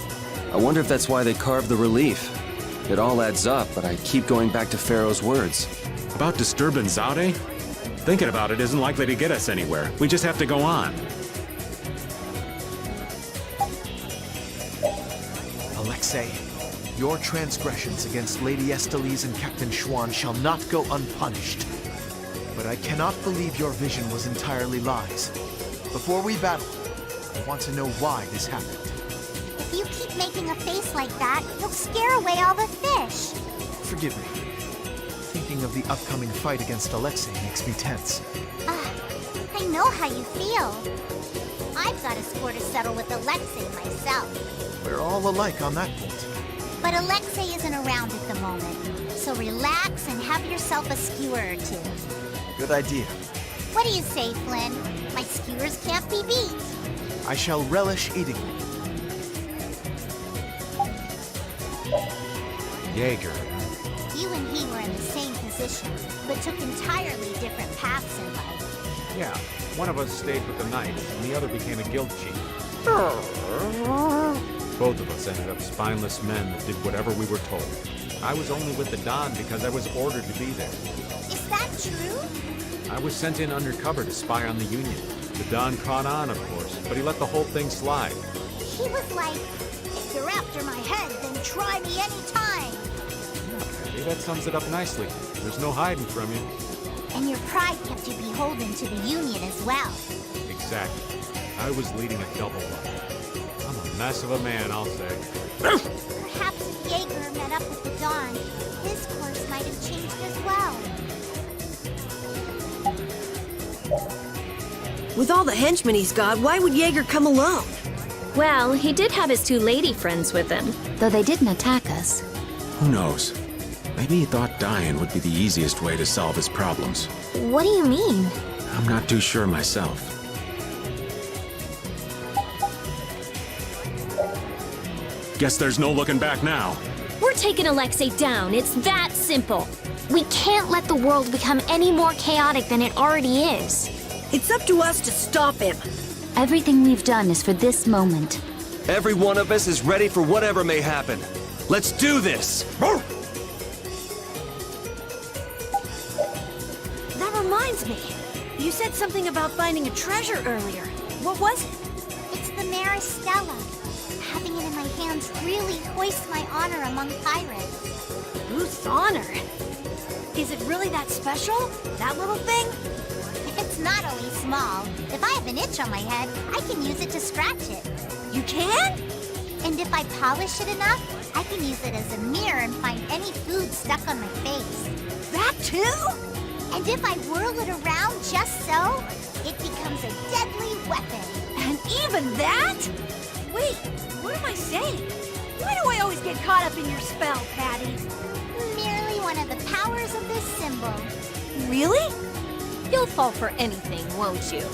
[SPEAKER 1] I wonder if that's why they carved the relief. It all adds up, but I keep going back to Pharaoh's words.
[SPEAKER 7] About disturbing Zaude? Thinking about it isn't likely to get us anywhere. We just have to go on.
[SPEAKER 13] Alexei, your transgressions against Lady Estellise and Captain Schwan shall not go unpunished. But I cannot believe your vision was entirely lies. Before we battle, I want to know why this happened.
[SPEAKER 8] If you keep making a face like that, you'll scare away all the fish.
[SPEAKER 13] Forgive me. Thinking of the upcoming fight against Alexei makes me tense.
[SPEAKER 8] I know how you feel. I've got a score to settle with Alexei myself.
[SPEAKER 13] We're all alike on that point.
[SPEAKER 8] But Alexei isn't around at the moment, so relax and have yourself a skewer or two.
[SPEAKER 13] Good idea.
[SPEAKER 8] What do you say, Flynn? My skewers can't be beat.
[SPEAKER 13] I shall relish eating them.
[SPEAKER 10] Jaeger.
[SPEAKER 8] You and he were in the same position, but took entirely different paths in life.
[SPEAKER 10] Yeah, one of us stayed with the Knights, and the other became a guild chief. Both of us ended up spineless men that did whatever we were told. I was only with the Don because I was ordered to be there.
[SPEAKER 8] Is that true?
[SPEAKER 10] I was sent in undercover to spy on the Union. The Don caught on, of course, but he let the whole thing slide.
[SPEAKER 8] He was like, if you're after my head, then try me anytime.
[SPEAKER 10] Hey, that sums it up nicely. There's no hiding from you.
[SPEAKER 8] And your pride kept you beholden to the Union as well.
[SPEAKER 10] Exactly. I was leading a double life. I'm a mess of a man, I'll say.
[SPEAKER 8] Perhaps if Jaeger met up with the Dawn, his course might have changed as well.
[SPEAKER 2] With all the henchmen he's got, why would Jaeger come alone?
[SPEAKER 11] Well, he did have his two lady friends with him.
[SPEAKER 5] Though they didn't attack us.
[SPEAKER 7] Who knows? Maybe he thought dying would be the easiest way to solve his problems.
[SPEAKER 4] What do you mean?
[SPEAKER 7] I'm not too sure myself. Guess there's no looking back now.
[SPEAKER 11] We're taking Alexei down. It's that simple.
[SPEAKER 4] We can't let the world become any more chaotic than it already is.
[SPEAKER 2] It's up to us to stop him.
[SPEAKER 5] Everything we've done is for this moment.
[SPEAKER 1] Every one of us is ready for whatever may happen. Let's do this!
[SPEAKER 2] That reminds me. You said something about finding a treasure earlier. What was it?
[SPEAKER 8] It's the Mara Stella. Having it in my hands really hoists my honor among pirates.
[SPEAKER 2] Whose honor? Is it really that special? That little thing?
[SPEAKER 8] It's not only small. If I have an itch on my head, I can use it to scratch it.
[SPEAKER 2] You can?
[SPEAKER 8] And if I polish it enough, I can use it as a mirror and find any food stuck on my face.
[SPEAKER 2] That too?
[SPEAKER 8] And if I whirl it around just so, it becomes a deadly weapon.
[SPEAKER 2] And even that? Wait, what am I saying? Why do I always get caught up in your spell, Patty?
[SPEAKER 8] Merely one of the powers of this symbol.
[SPEAKER 2] Really?
[SPEAKER 6] You'll fall for anything, won't you?